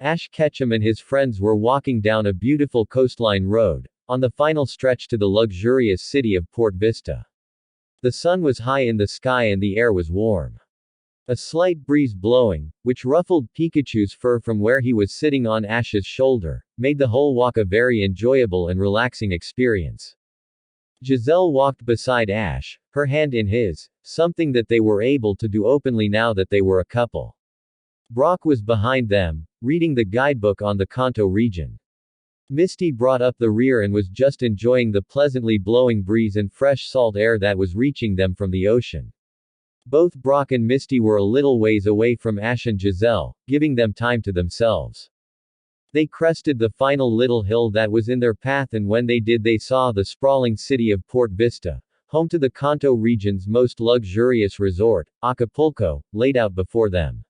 Ash Ketchum and his friends were walking down a beautiful coastline road, on the final stretch to the luxurious city of Port Vista. The sun was high in the sky and the air was warm. A slight breeze blowing, which ruffled Pikachu's fur from where he was sitting on Ash's shoulder, made the whole walk a very enjoyable and relaxing experience. Giselle walked beside Ash, her hand in his, something that they were able to do openly now that they were a couple. Brock was behind them, reading the guidebook on the Kanto region. Misty brought up the rear and was just enjoying the pleasantly blowing breeze and fresh salt air that was reaching them from the ocean. Both Brock and Misty were a little ways away from Ash and Giselle, giving them time to themselves. They crested the final little hill that was in their path, and when they did, they saw the sprawling city of Port Vista, home to the Kanto region's most luxurious resort, Acapulco, laid out before them.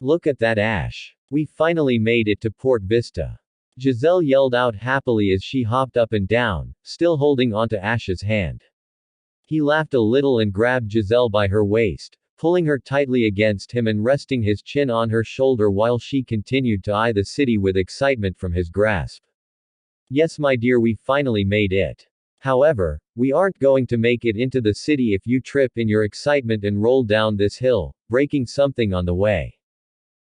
"Look at that, Ash. We finally made it to Port Vista." Giselle yelled out happily as she hopped up and down, still holding onto Ash's hand. He laughed a little and grabbed Giselle by her waist, pulling her tightly against him and resting his chin on her shoulder while she continued to eye the city with excitement from his grasp. "Yes, my dear, we finally made it. However, we aren't going to make it into the city if you trip in your excitement and roll down this hill, breaking something on the way.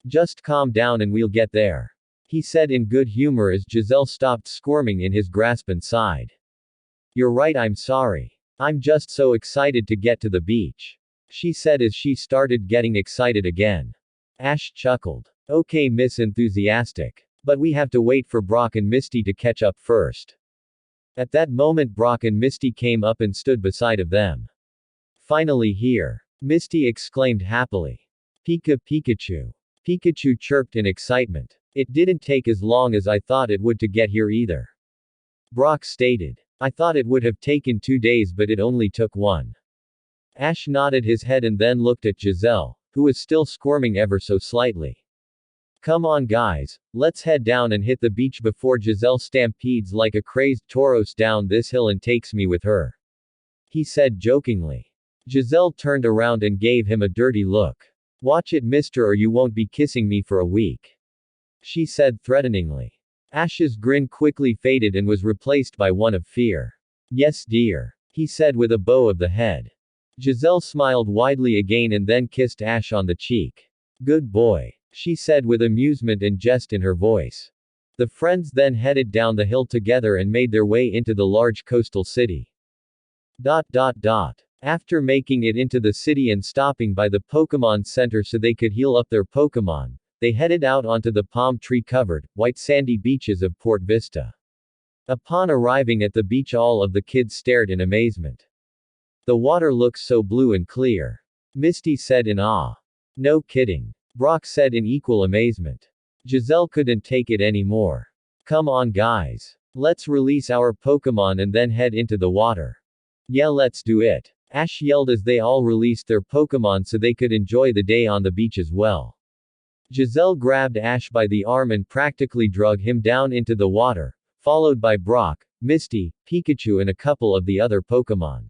Just calm down and we'll get there," he said in good humor as Giselle stopped squirming in his grasp and sighed. "You're right, I'm sorry. I'm just so excited to get to the beach," she said as she started getting excited again. Ash chuckled. "Okay, Miss Enthusiastic. But we have to wait for Brock and Misty to catch up first." At that moment, Brock and Misty came up and stood beside of them. "Finally here," Misty exclaimed happily. Pikachu." Pikachu chirped in excitement. "It didn't take as long as I thought it would to get here either," Brock stated. "I thought it would have taken 2 days, but it only took 1. Ash nodded his head and then looked at Giselle, who was still squirming ever so slightly. "Come on, guys, let's head down and hit the beach before Giselle stampedes like a crazed Tauros down this hill and takes me with her," he said jokingly. Giselle turned around and gave him a dirty look. "Watch it, mister, or you won't be kissing me for a week," she said threateningly. Ash's grin quickly faded and was replaced by one of fear. "Yes, dear," he said with a bow of the head. Giselle smiled widely again and then kissed Ash on the cheek. "Good boy," she said with amusement and jest in her voice. The friends then headed down the hill together and made their way into the large coastal city. After making it into the city and stopping by the Pokémon Center so they could heal up their Pokémon, they headed out onto the palm tree-covered, white sandy beaches of Port Vista. Upon arriving at the beach, all of the kids stared in amazement. "The water looks so blue and clear," Misty said in awe. "No kidding," Brock said in equal amazement. Giselle couldn't take it anymore. "Come on, guys. Let's release our Pokémon and then head into the water." "Yeah, let's do it," Ash yelled as they all released their Pokémon so they could enjoy the day on the beach as well. Giselle grabbed Ash by the arm and practically drug him down into the water, followed by Brock, Misty, Pikachu and a couple of the other Pokémon.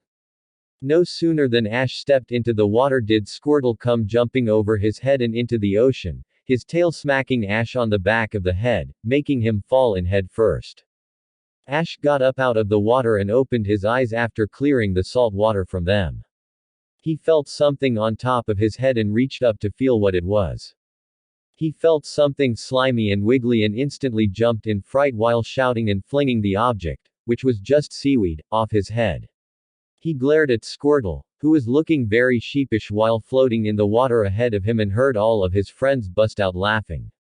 No sooner than Ash stepped into the water did Squirtle come jumping over his head and into the ocean, his tail smacking Ash on the back of the head, making him fall in head first. Ash got up out of the water and opened his eyes after clearing the salt water from them. He felt something on top of his head and reached up to feel what it was. He felt something slimy and wiggly and instantly jumped in fright while shouting and flinging the object, which was just seaweed, off his head. He glared at Squirtle, who was looking very sheepish while floating in the water ahead of him, and heard all of his friends bust out laughing.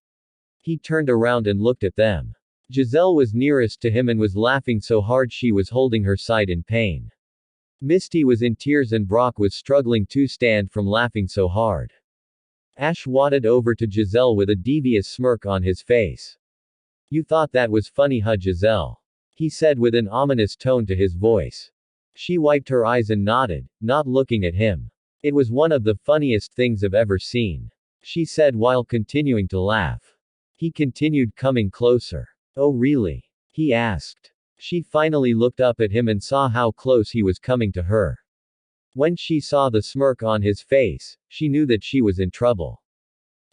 He turned around and looked at them. Giselle was nearest to him and was laughing so hard she was holding her side in pain. Misty was in tears and Brock was struggling to stand from laughing so hard. Ash wadded over to Giselle with a devious smirk on his face. "You thought that was funny, huh, Giselle?" he said with an ominous tone to his voice. She wiped her eyes and nodded, not looking at him. "It was one of the funniest things I've ever seen," she said while continuing to laugh. He continued coming closer. "Oh really?" he asked. She finally looked up at him and saw how close he was coming to her. When she saw the smirk on his face, she knew that she was in trouble.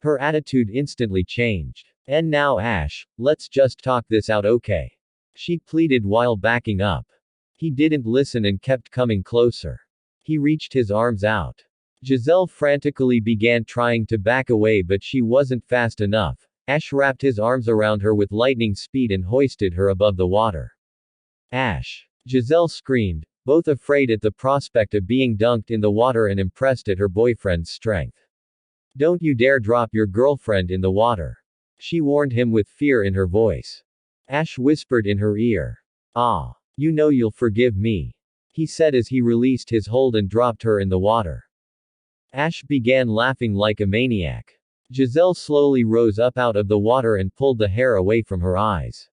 Her attitude instantly changed. And now Ash, let's just talk this out, okay? She pleaded while backing up. He didn't listen and kept coming closer. He reached his arms out. Giselle frantically began trying to back away, but she wasn't fast enough. Ash wrapped his arms around her with lightning speed and hoisted her above the water. Ash! Giselle screamed, both afraid at the prospect of being dunked in the water and impressed at her boyfriend's strength. Don't you dare drop your girlfriend in the water. She warned him with fear in her voice. Ash whispered in her ear. Ah. You know you'll forgive me. He said as he released his hold and dropped her in the water. Ash began laughing like a maniac. Giselle slowly rose up out of the water and pulled the hair away from her eyes.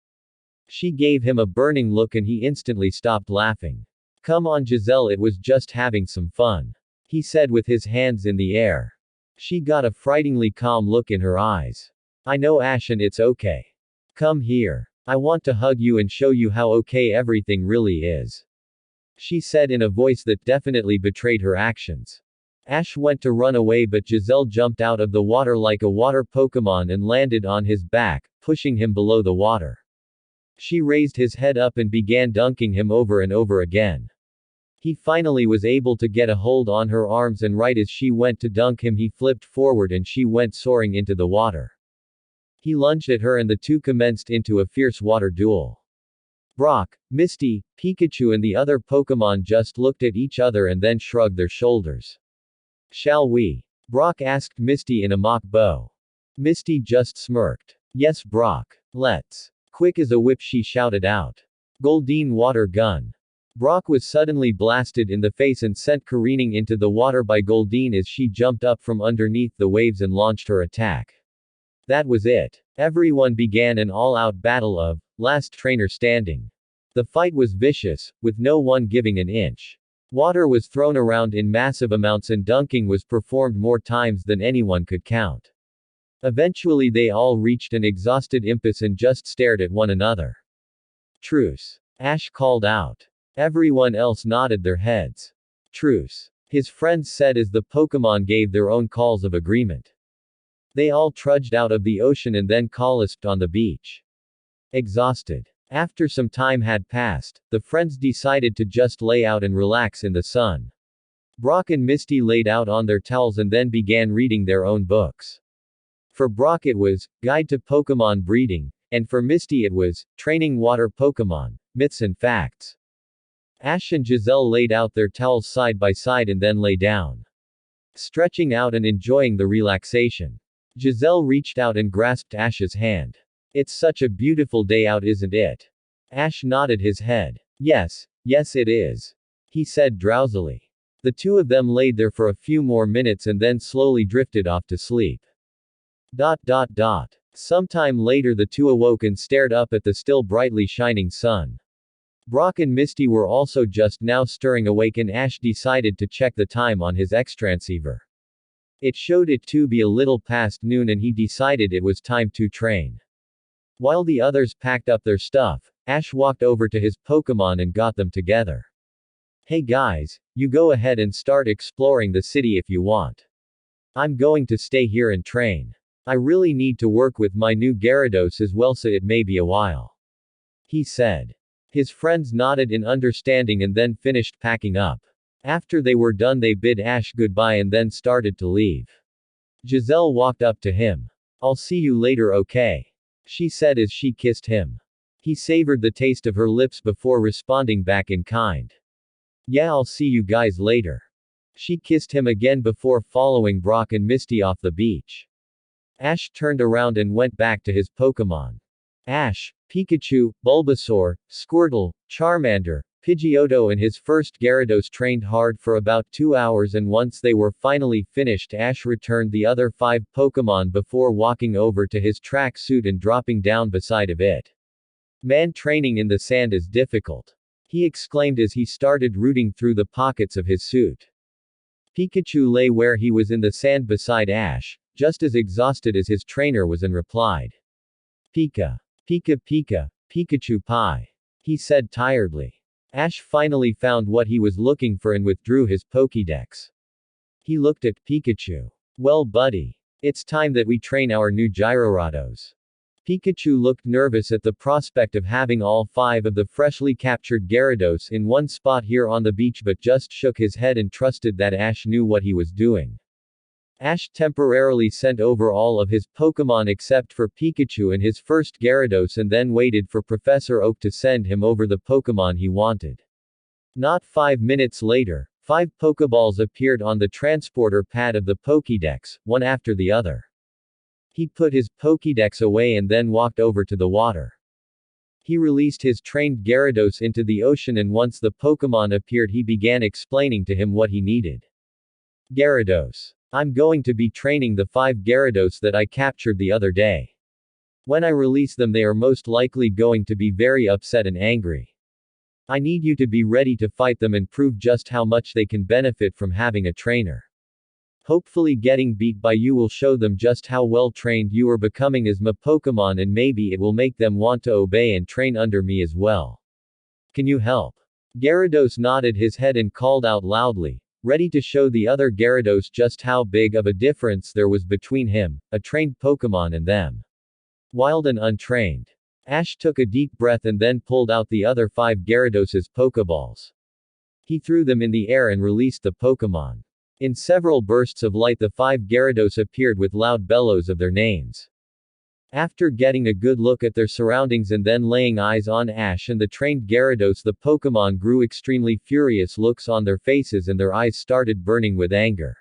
She gave him a burning look and he instantly stopped laughing. Come on Giselle, it was just having some fun. He said with his hands in the air. She got a frighteningly calm look in her eyes. I know Ash and it's okay. Come here. I want to hug you and show you how okay everything really is. She said in a voice that definitely betrayed her actions. Ash went to run away, but Giselle jumped out of the water like a water Pokémon and landed on his back, pushing him below the water. She raised his head up and began dunking him over and over again. He finally was able to get a hold on her arms, and right as she went to dunk him, he flipped forward and she went soaring into the water. He lunged at her and the two commenced into a fierce water duel. Brock, Misty, Pikachu and the other Pokémon just looked at each other and then shrugged their shoulders. Shall we? Brock asked Misty in a mock bow. Misty just smirked. Yes Brock. Let's. Quick as a whip she shouted out. Goldeen water gun. Brock was suddenly blasted in the face and sent careening into the water by Goldeen as she jumped up from underneath the waves and launched her attack. That was it. Everyone began an all-out battle of last trainer standing. The fight was vicious, with no one giving an inch. Water was thrown around in massive amounts and dunking was performed more times than anyone could count. Eventually they all reached an exhausted impasse and just stared at one another. Truce. Ash called out. Everyone else nodded their heads. Truce. His friends said as the Pokémon gave their own calls of agreement. They all trudged out of the ocean and then coalesced on the beach. Exhausted. After some time had passed, the friends decided to just lay out and relax in the sun. Brock and Misty laid out on their towels and then began reading their own books. For Brock it was Guide to Pokémon Breeding, and for Misty it was Training Water Pokémon, Myths and Facts. Ash and Giselle laid out their towels side by side and then lay down, stretching out and enjoying the relaxation. Giselle reached out and grasped Ash's hand. It's such a beautiful day out, isn't it? Ash nodded his head. Yes, yes it is. He said drowsily. The two of them laid there for a few more minutes and then slowly drifted off to sleep. Sometime later the two awoke and stared up at the still brightly shining sun. Brock and Misty were also just now stirring awake and Ash decided to check the time on his X-transceiver. It showed it to be a little past noon and he decided it was time to train. While the others packed up their stuff, Ash walked over to his Pokémon and got them together. Hey guys, you go ahead and start exploring the city if you want. I'm going to stay here and train. I really need to work with my new Gyarados as well, so it may be a while. He said. His friends nodded in understanding and then finished packing up. After they were done they bid Ash goodbye and then started to leave. Giselle walked up to him. I'll see you later, okay? She said as she kissed him. He savored the taste of her lips before responding back in kind. Yeah, I'll see you guys later. She kissed him again before following Brock and Misty off the beach. Ash turned around and went back to his Pokémon. Ash, Pikachu, Bulbasaur, Squirtle, Charmander, Pidgeotto and his first Gyarados trained hard for about 2 hours, and once they were finally finished Ash returned the other 5 Pokémon before walking over to his track suit and dropping down beside of it. Man, training in the sand is difficult. He exclaimed as he started rooting through the pockets of his suit. Pikachu lay where he was in the sand beside Ash, just as exhausted as his trainer was, and replied. Pika. Pika Pika, Pikachu Pie. He said tiredly. Ash finally found what he was looking for and withdrew his Pokédex. He looked at Pikachu. Well buddy. It's time that we train our new Gyarados. Pikachu looked nervous at the prospect of having all 5 of the freshly captured Gyarados in one spot here on the beach, but just shook his head and trusted that Ash knew what he was doing. Ash temporarily sent over all of his Pokémon except for Pikachu and his first Gyarados and then waited for Professor Oak to send him over the Pokémon he wanted. Not 5 minutes later, 5 Pokéballs appeared on the transporter pad of the Pokédex, one after the other. He put his Pokédex away and then walked over to the water. He released his trained Gyarados into the ocean, and once the Pokémon appeared he began explaining to him what he needed. Gyarados. I'm going to be training the 5 Gyarados that I captured the other day. When I release them they are most likely going to be very upset and angry. I need you to be ready to fight them and prove just how much they can benefit from having a trainer. Hopefully getting beat by you will show them just how well trained you are becoming as my Pokémon, and maybe it will make them want to obey and train under me as well. Can you help? Gyarados nodded his head and called out loudly, ready to show the other Gyarados just how big of a difference there was between him, a trained Pokémon, and them. Wild and untrained. Ash took a deep breath and then pulled out the other 5 Gyarados' Pokeballs. He threw them in the air and released the Pokémon. In several bursts of light the 5 Gyarados appeared with loud bellows of their names. After getting a good look at their surroundings and then laying eyes on Ash and the trained Gyarados, the Pokémon grew extremely furious looks on their faces and their eyes started burning with anger.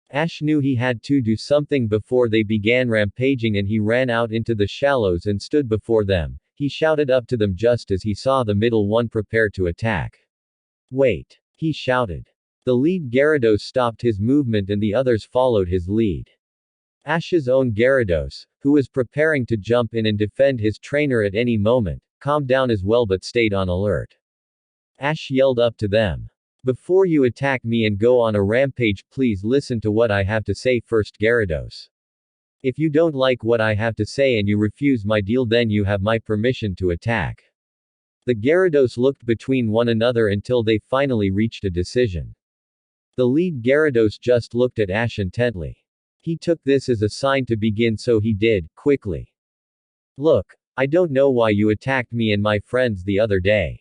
Ash knew he had to do something before they began rampaging, and he ran out into the shallows and stood before them. He shouted up to them just as he saw the middle one prepare to attack. Wait! He shouted. The lead Gyarados stopped his movement and the others followed his lead. Ash's own Gyarados, who was preparing to jump in and defend his trainer at any moment, calmed down as well but stayed on alert. Ash yelled up to them. Before you attack me and go on a rampage, please listen to what I have to say first, Gyarados. If you don't like what I have to say and you refuse my deal, then you have my permission to attack. The Gyarados looked between one another until they finally reached a decision. The lead Gyarados just looked at Ash intently. He took this as a sign to begin, so he did, quickly. Look, I don't know why you attacked me and my friends the other day.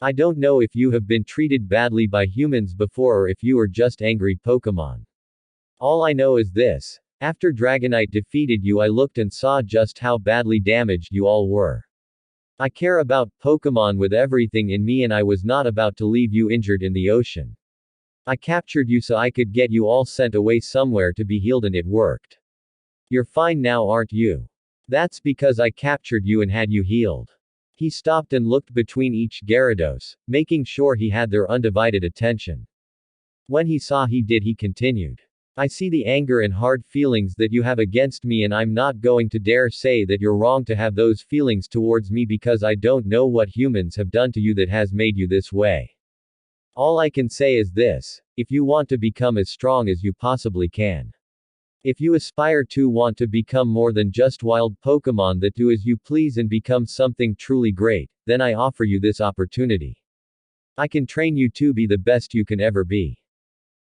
I don't know if you have been treated badly by humans before or if you are just angry Pokémon. All I know is this. After Dragonite defeated you, I looked and saw just how badly damaged you all were. I care about Pokémon with everything in me, and I was not about to leave you injured in the ocean. I captured you so I could get you all sent away somewhere to be healed, and it worked. You're fine now, aren't you? That's because I captured you and had you healed. He stopped and looked between each Gyarados, making sure he had their undivided attention. When he saw he did, he continued. I see the anger and hard feelings that you have against me, and I'm not going to dare say that you're wrong to have those feelings towards me, because I don't know what humans have done to you that has made you this way. All I can say is this: if you want to become as strong as you possibly can. If you aspire to want to become more than just wild Pokémon that do as you please and become something truly great, then I offer you this opportunity. I can train you to be the best you can ever be.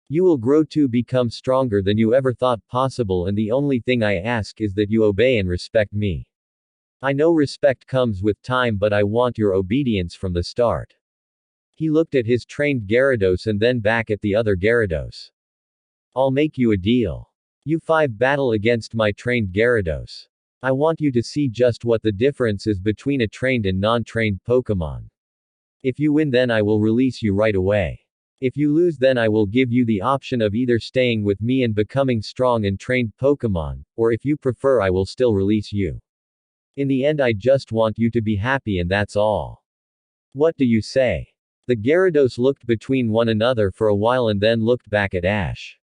You will grow to become stronger than you ever thought possible, and the only thing I ask is that you obey and respect me. I know respect comes with time, but I want your obedience from the start. He looked at his trained Gyarados and then back at the other Gyarados. I'll make you a deal. You 5 battle against my trained Gyarados. I want you to see just what the difference is between a trained and non-trained Pokémon. If you win, then I will release you right away. If you lose, then I will give you the option of either staying with me and becoming strong and trained Pokémon, or if you prefer, I will still release you. In the end, I just want you to be happy, and that's all. What do you say? The Gyarados looked between one another for a while and then looked back at Ash.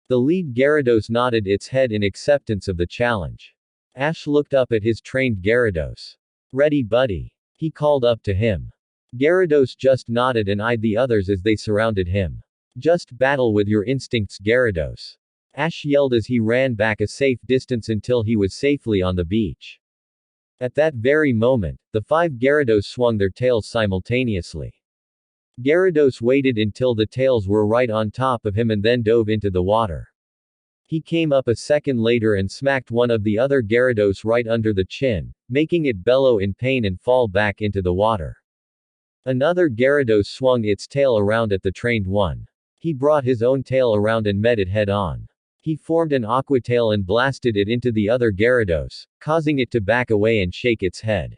The lead Gyarados nodded its head in acceptance of the challenge. Ash looked up at his trained Gyarados. Ready, buddy? He called up to him. Gyarados just nodded and eyed the others as they surrounded him. Just battle with your instincts, Gyarados. Ash yelled as he ran back a safe distance until he was safely on the beach. At that very moment, the 5 Gyarados swung their tails simultaneously. Gyarados waited until the tails were right on top of him and then dove into the water. He came up a second later and smacked one of the other Gyarados right under the chin, making it bellow in pain and fall back into the water. Another Gyarados swung its tail around at the trained one. He brought his own tail around and met it head-on. He formed an aqua tail and blasted it into the other Gyarados, causing it to back away and shake its head.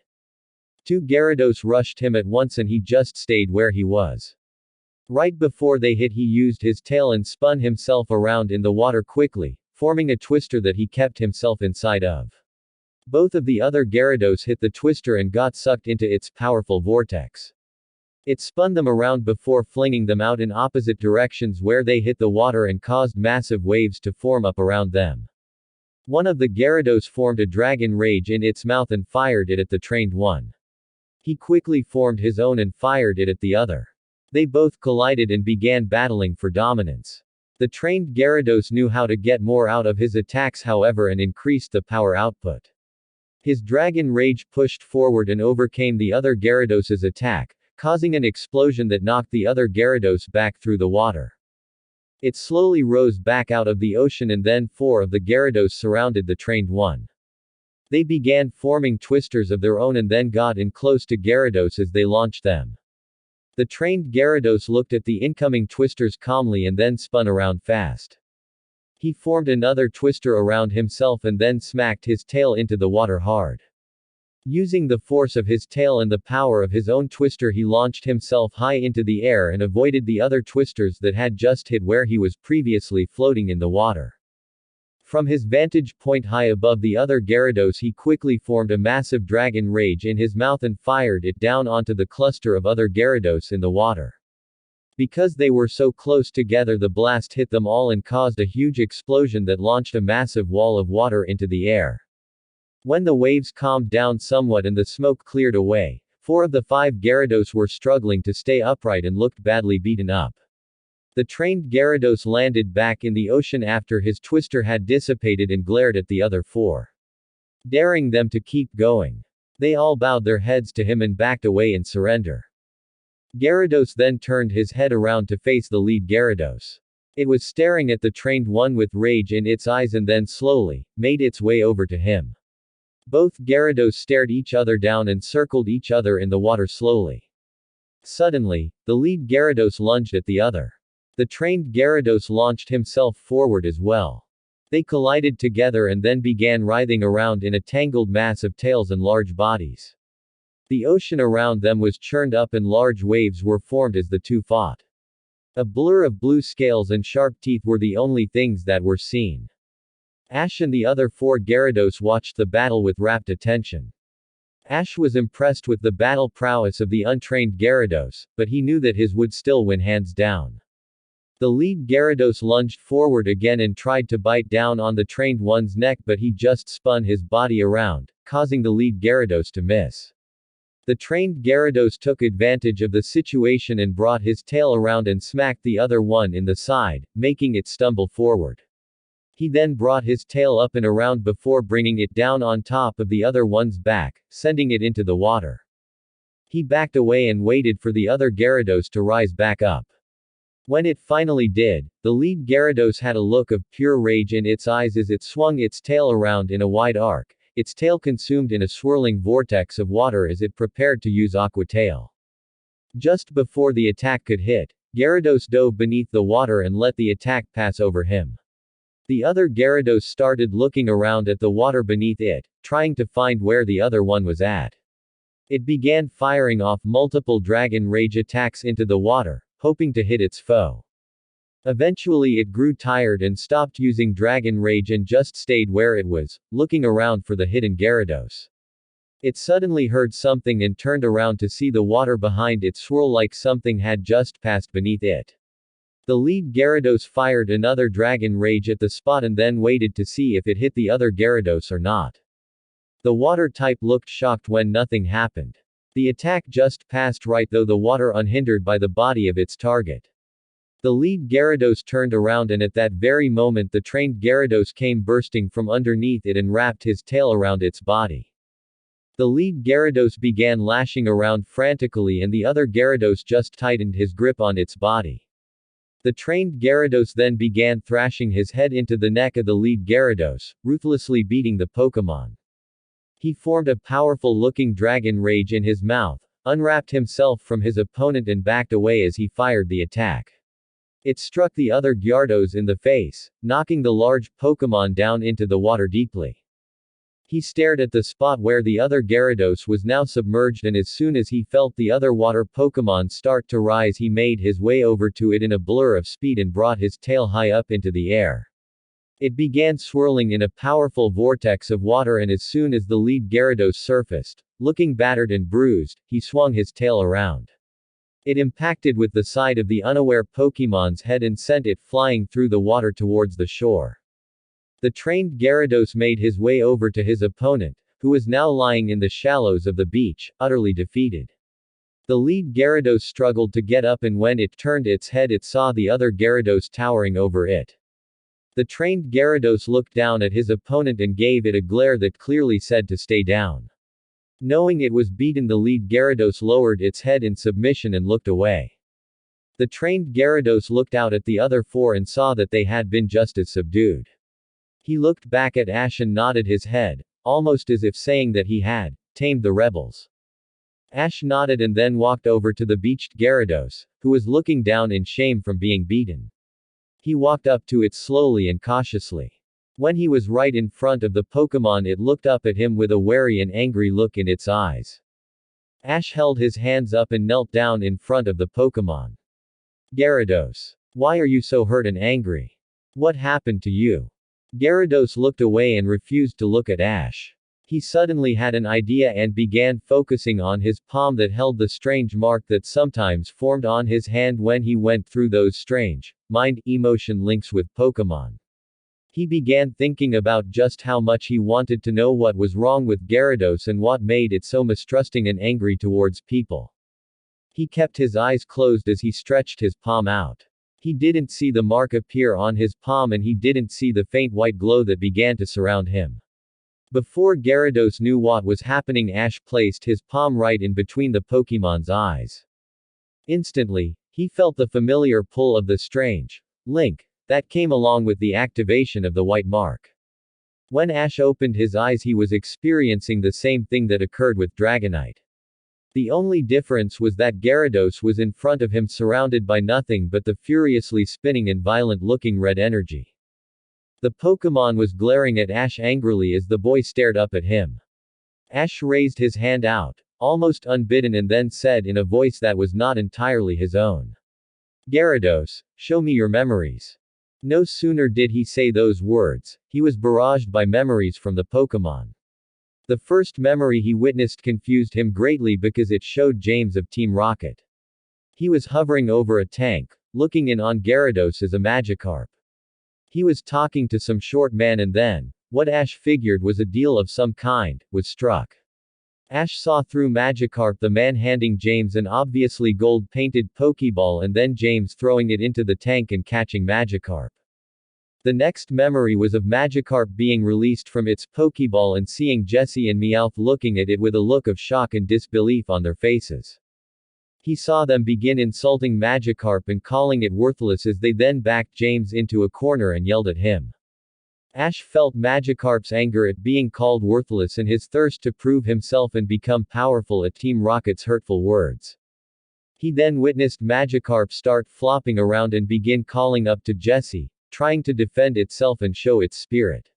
Two Gyarados rushed him at once and he just stayed where he was. Right before they hit, he used his tail and spun himself around in the water quickly, forming a twister that he kept himself inside of. Both of the other Gyarados hit the twister and got sucked into its powerful vortex. It spun them around before flinging them out in opposite directions where they hit the water and caused massive waves to form up around them. One of the Gyarados formed a dragon rage in its mouth and fired it at the trained one. He quickly formed his own and fired it at the other. They both collided and began battling for dominance. The trained Gyarados knew how to get more out of his attacks, however, and increased the power output. His dragon rage pushed forward and overcame the other Gyarados' attack, causing an explosion that knocked the other Gyarados back through the water. It slowly rose back out of the ocean and then four of the Gyarados surrounded the trained one. They began forming twisters of their own and then got in close to Gyarados as they launched them. The trained Gyarados looked at the incoming twisters calmly and then spun around fast. He formed another twister around himself and then smacked his tail into the water hard. Using the force of his tail and the power of his own twister, he launched himself high into the air and avoided the other twisters that had just hit where he was previously floating in the water. From his vantage point high above the other Gyarados, he quickly formed a massive dragon rage in his mouth and fired it down onto the cluster of other Gyarados in the water. Because they were so close together, the blast hit them all and caused a huge explosion that launched a massive wall of water into the air. When the waves calmed down somewhat and the smoke cleared away, 4 of the 5 Gyarados were struggling to stay upright and looked badly beaten up. The trained Gyarados landed back in the ocean after his twister had dissipated and glared at the other 4, daring them to keep going. They all bowed their heads to him and backed away in surrender. Gyarados then turned his head around to face the lead Gyarados. It was staring at the trained one with rage in its eyes and then slowly made its way over to him. Both Gyarados stared each other down and circled each other in the water slowly. Suddenly, the lead Gyarados lunged at the other. The trained Gyarados launched himself forward as well. They collided together and then began writhing around in a tangled mass of tails and large bodies. The ocean around them was churned up and large waves were formed as the two fought. A blur of blue scales and sharp teeth were the only things that were seen. Ash and the other 4 Gyarados watched the battle with rapt attention. Ash was impressed with the battle prowess of the untrained Gyarados, but he knew that his would still win hands down. The lead Gyarados lunged forward again and tried to bite down on the trained one's neck, but he just spun his body around, causing the lead Gyarados to miss. The trained Gyarados took advantage of the situation and brought his tail around and smacked the other one in the side, making it stumble forward. He then brought his tail up and around before bringing it down on top of the other one's back, sending it into the water. He backed away and waited for the other Gyarados to rise back up. When it finally did, the lead Gyarados had a look of pure rage in its eyes as it swung its tail around in a wide arc, its tail consumed in a swirling vortex of water as it prepared to use Aqua Tail. Just before the attack could hit, Gyarados dove beneath the water and let the attack pass over him. The other Gyarados started looking around at the water beneath it, trying to find where the other one was at. It began firing off multiple Dragon Rage attacks into the water, hoping to hit its foe. Eventually it grew tired and stopped using Dragon Rage and just stayed where it was, looking around for the hidden Gyarados. It suddenly heard something and turned around to see the water behind it swirl like something had just passed beneath it. The lead Gyarados fired another Dragon Rage at the spot and then waited to see if it hit the other Gyarados or not. The water type looked shocked when nothing happened. The attack just passed right through the water unhindered by the body of its target. The lead Gyarados turned around and at that very moment the trained Gyarados came bursting from underneath it and wrapped his tail around its body. The lead Gyarados began lashing around frantically and the other Gyarados just tightened his grip on its body. The trained Gyarados then began thrashing his head into the neck of the lead Gyarados, ruthlessly beating the Pokémon. He formed a powerful-looking dragon rage in his mouth, unwrapped himself from his opponent and backed away as he fired the attack. It struck the other Gyarados in the face, knocking the large Pokémon down into the water deeply. He stared at the spot where the other Gyarados was now submerged, and as soon as he felt the other water Pokémon start to rise, he made his way over to it in a blur of speed and brought his tail high up into the air. It began swirling in a powerful vortex of water, and as soon as the lead Gyarados surfaced, looking battered and bruised, he swung his tail around. It impacted with the side of the unaware Pokémon's head and sent it flying through the water towards the shore. The trained Gyarados made his way over to his opponent, who was now lying in the shallows of the beach, utterly defeated. The lead Gyarados struggled to get up, and when it turned its head it saw the other Gyarados towering over it. The trained Gyarados looked down at his opponent and gave it a glare that clearly said to stay down. Knowing it was beaten, the lead Gyarados lowered its head in submission and looked away. The trained Gyarados looked out at the other four and saw that they had been just as subdued. He looked back at Ash and nodded his head, almost as if saying that he had tamed the rebels. Ash nodded and then walked over to the beached Gyarados, who was looking down in shame from being beaten. He walked up to it slowly and cautiously. When he was right in front of the Pokémon, it looked up at him with a wary and angry look in its eyes. Ash held his hands up and knelt down in front of the Pokémon. Gyarados. Why are you so hurt and angry? What happened to you? Gyarados looked away and refused to look at Ash. He suddenly had an idea and began focusing on his palm that held the strange mark that sometimes formed on his hand when he went through those strange, mind-emotion links with Pokémon. He began thinking about just how much he wanted to know what was wrong with Gyarados and what made it so mistrusting and angry towards people. He kept his eyes closed as he stretched his palm out. He didn't see the mark appear on his palm, and he didn't see the faint white glow that began to surround him. Before Gyarados knew what was happening, Ash placed his palm right in between the Pokémon's eyes. Instantly, he felt the familiar pull of the strange link that came along with the activation of the white mark. When Ash opened his eyes, he was experiencing the same thing that occurred with Dragonite. The only difference was that Gyarados was in front of him, surrounded by nothing but the furiously spinning and violent-looking red energy. The Pokémon was glaring at Ash angrily as the boy stared up at him. Ash raised his hand out, almost unbidden, and then said in a voice that was not entirely his own. Gyarados, show me your memories. No sooner did he say those words, he was barraged by memories from the Pokémon. The first memory he witnessed confused him greatly because it showed James of Team Rocket. He was hovering over a tank, looking in on Gyarados as a Magikarp. He was talking to some short man, and then, what Ash figured was a deal of some kind, was struck. Ash saw through Magikarp, the man handing James an obviously gold-painted Pokeball, and then James throwing it into the tank and catching Magikarp. The next memory was of Magikarp being released from its Pokeball and seeing Jessie and Meowth looking at it with a look of shock and disbelief on their faces. He saw them begin insulting Magikarp and calling it worthless as they then backed James into a corner and yelled at him. Ash felt Magikarp's anger at being called worthless and his thirst to prove himself and become powerful at Team Rocket's hurtful words. He then witnessed Magikarp start flopping around and begin calling up to Jessie, trying to defend itself and show its spirit.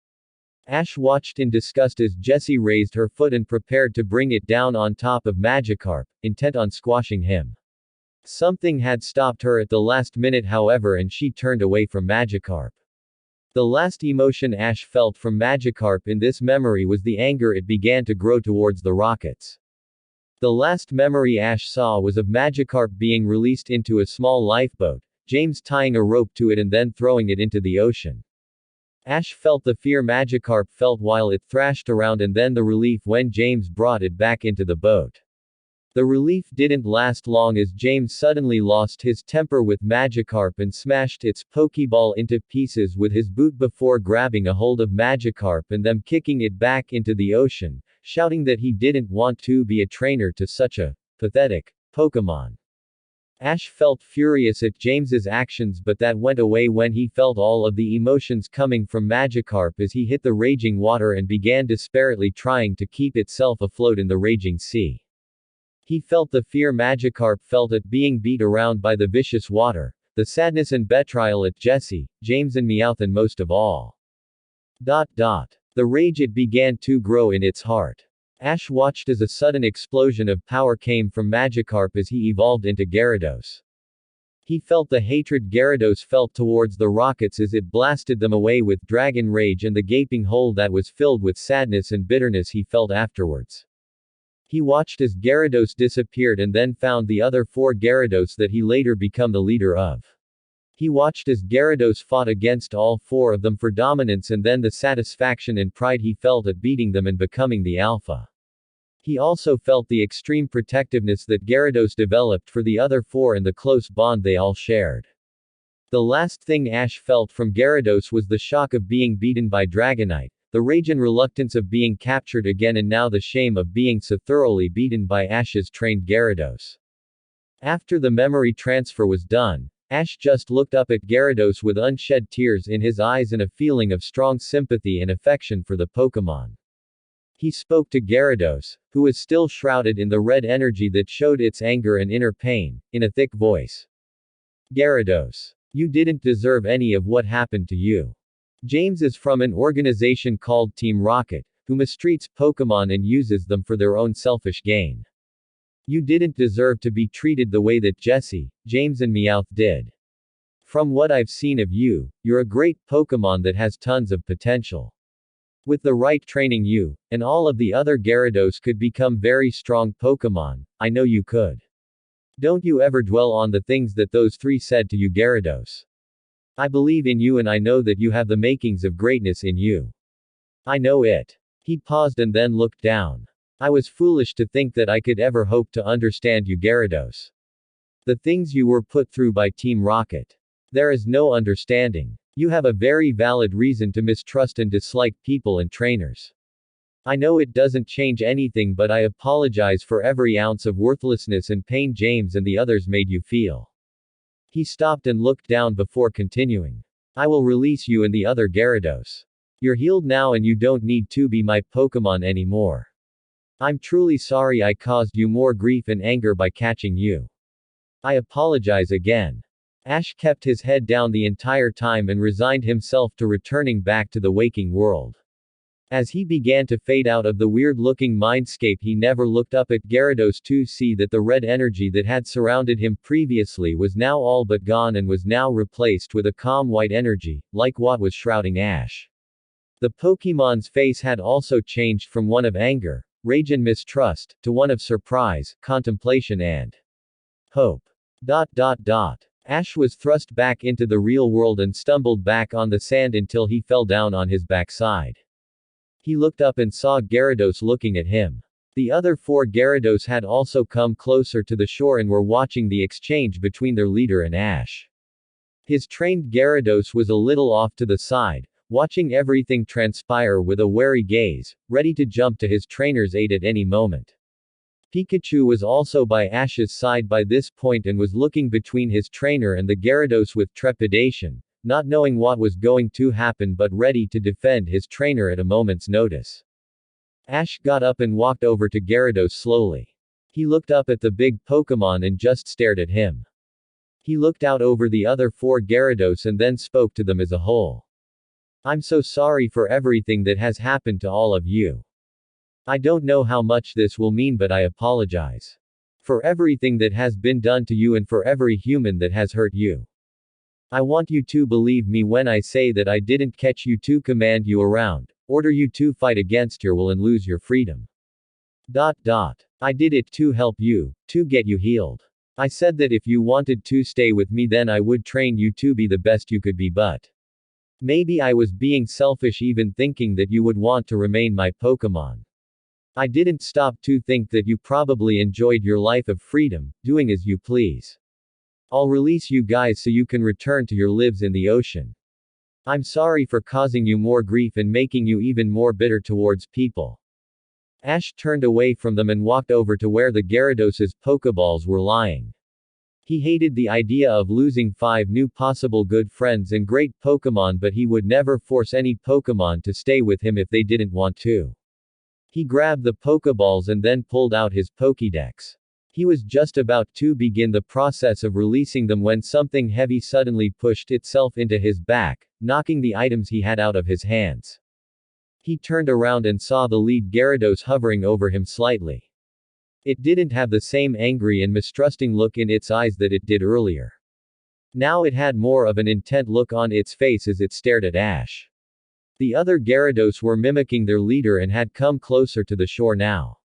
Ash watched in disgust as Jessie raised her foot and prepared to bring it down on top of Magikarp, intent on squashing him. Something had stopped her at the last minute, however, and she turned away from Magikarp. The last emotion Ash felt from Magikarp in this memory was the anger it began to grow towards the Rockets. The last memory Ash saw was of Magikarp being released into a small lifeboat, James tying a rope to it and then throwing it into the ocean. Ash felt the fear Magikarp felt while it thrashed around, and then the relief when James brought it back into the boat. The relief didn't last long as James suddenly lost his temper with Magikarp and smashed its Pokeball into pieces with his boot before grabbing a hold of Magikarp and then kicking it back into the ocean, shouting that he didn't want to be a trainer to such a pathetic Pokemon. Ash felt furious at James's actions, but that went away when he felt all of the emotions coming from Magikarp as he hit the raging water and began desperately trying to keep itself afloat in the raging sea. He felt the fear Magikarp felt at being beat around by the vicious water, the sadness and betrayal at Jessie, James and Meowth, and most of all, the rage it began to grow in its heart. Ash watched as a sudden explosion of power came from Magikarp as he evolved into Gyarados. He felt the hatred Gyarados felt towards the rockets as it blasted them away with dragon rage and the gaping hole that was filled with sadness and bitterness he felt afterwards. He watched as Gyarados disappeared and then found the other 4 Gyarados that he later became the leader of. He watched as Gyarados fought against all 4 of them for dominance and then the satisfaction and pride he felt at beating them and becoming the alpha. He also felt the extreme protectiveness that Gyarados developed for the other 4 and the close bond they all shared. The last thing Ash felt from Gyarados was the shock of being beaten by Dragonite, the rage and reluctance of being captured again, and now the shame of being so thoroughly beaten by Ash's trained Gyarados. After the memory transfer was done, Ash just looked up at Gyarados with unshed tears in his eyes and a feeling of strong sympathy and affection for the Pokémon. He spoke to Gyarados, who was still shrouded in the red energy that showed its anger and inner pain, in a thick voice. Gyarados, you didn't deserve any of what happened to you. James is from an organization called Team Rocket, who mistreats Pokémon and uses them for their own selfish gain. You didn't deserve to be treated the way that Jessie, James and Meowth did. From what I've seen of you, you're a great Pokémon that has tons of potential. With the right training, you, and all of the other Gyarados could become very strong Pokémon. I know you could. Don't you ever dwell on the things that those 3 said to you, Gyarados. I believe in you and I know that you have the makings of greatness in you. I know it. He paused and then looked down. I was foolish to think that I could ever hope to understand you, Gyarados. The things you were put through by Team Rocket. There is no understanding. You have a very valid reason to mistrust and dislike people and trainers. I know it doesn't change anything, but I apologize for every ounce of worthlessness and pain James and the others made you feel. He stopped and looked down before continuing. I will release you and the other Gyarados. You're healed now and you don't need to be my Pokémon anymore. I'm truly sorry I caused you more grief and anger by catching you. I apologize again. Ash kept his head down the entire time and resigned himself to returning back to the waking world. As he began to fade out of the weird-looking mindscape, he never looked up at Gyarados to see that the red energy that had surrounded him previously was now all but gone and was now replaced with a calm white energy, like what was shrouding Ash. The Pokémon's face had also changed from one of anger, rage and mistrust, to one of surprise, contemplation and hope. Ash was thrust back into the real world and stumbled back on the sand until he fell down on his backside. He looked up and saw Gyarados looking at him. The other 4 Gyarados had also come closer to the shore and were watching the exchange between their leader and Ash. His trained Gyarados was a little off to the side, watching everything transpire with a wary gaze, ready to jump to his trainer's aid at any moment. Pikachu was also by Ash's side by this point and was looking between his trainer and the Gyarados with trepidation, not knowing what was going to happen but ready to defend his trainer at a moment's notice. Ash got up and walked over to Gyarados slowly. He looked up at the big Pokémon and just stared at him. He looked out over the other 4 Gyarados and then spoke to them as a whole. I'm so sorry for everything that has happened to all of you. I don't know how much this will mean, but I apologize. For everything that has been done to you and for every human that has hurt you. I want you to believe me when I say that I didn't catch you to command you around, order you to fight against your will and lose your freedom. I did it to help you, to get you healed. I said that if you wanted to stay with me then I would train you to be the best you could be, but maybe I was being selfish even thinking that you would want to remain my Pokémon. I didn't stop to think that you probably enjoyed your life of freedom, doing as you please. I'll release you guys so you can return to your lives in the ocean. I'm sorry for causing you more grief and making you even more bitter towards people. Ash turned away from them and walked over to where the Gyarados' Pokeballs were lying. He hated the idea of losing 5 new possible good friends and great Pokémon, but he would never force any Pokémon to stay with him if they didn't want to. He grabbed the Pokéballs and then pulled out his Pokédex. He was just about to begin the process of releasing them when something heavy suddenly pushed itself into his back, knocking the items he had out of his hands. He turned around and saw the lead Gyarados hovering over him slightly. It didn't have the same angry and mistrusting look in its eyes that it did earlier. Now it had more of an intent look on its face as it stared at Ash. The other Gyarados were mimicking their leader and had come closer to the shore now.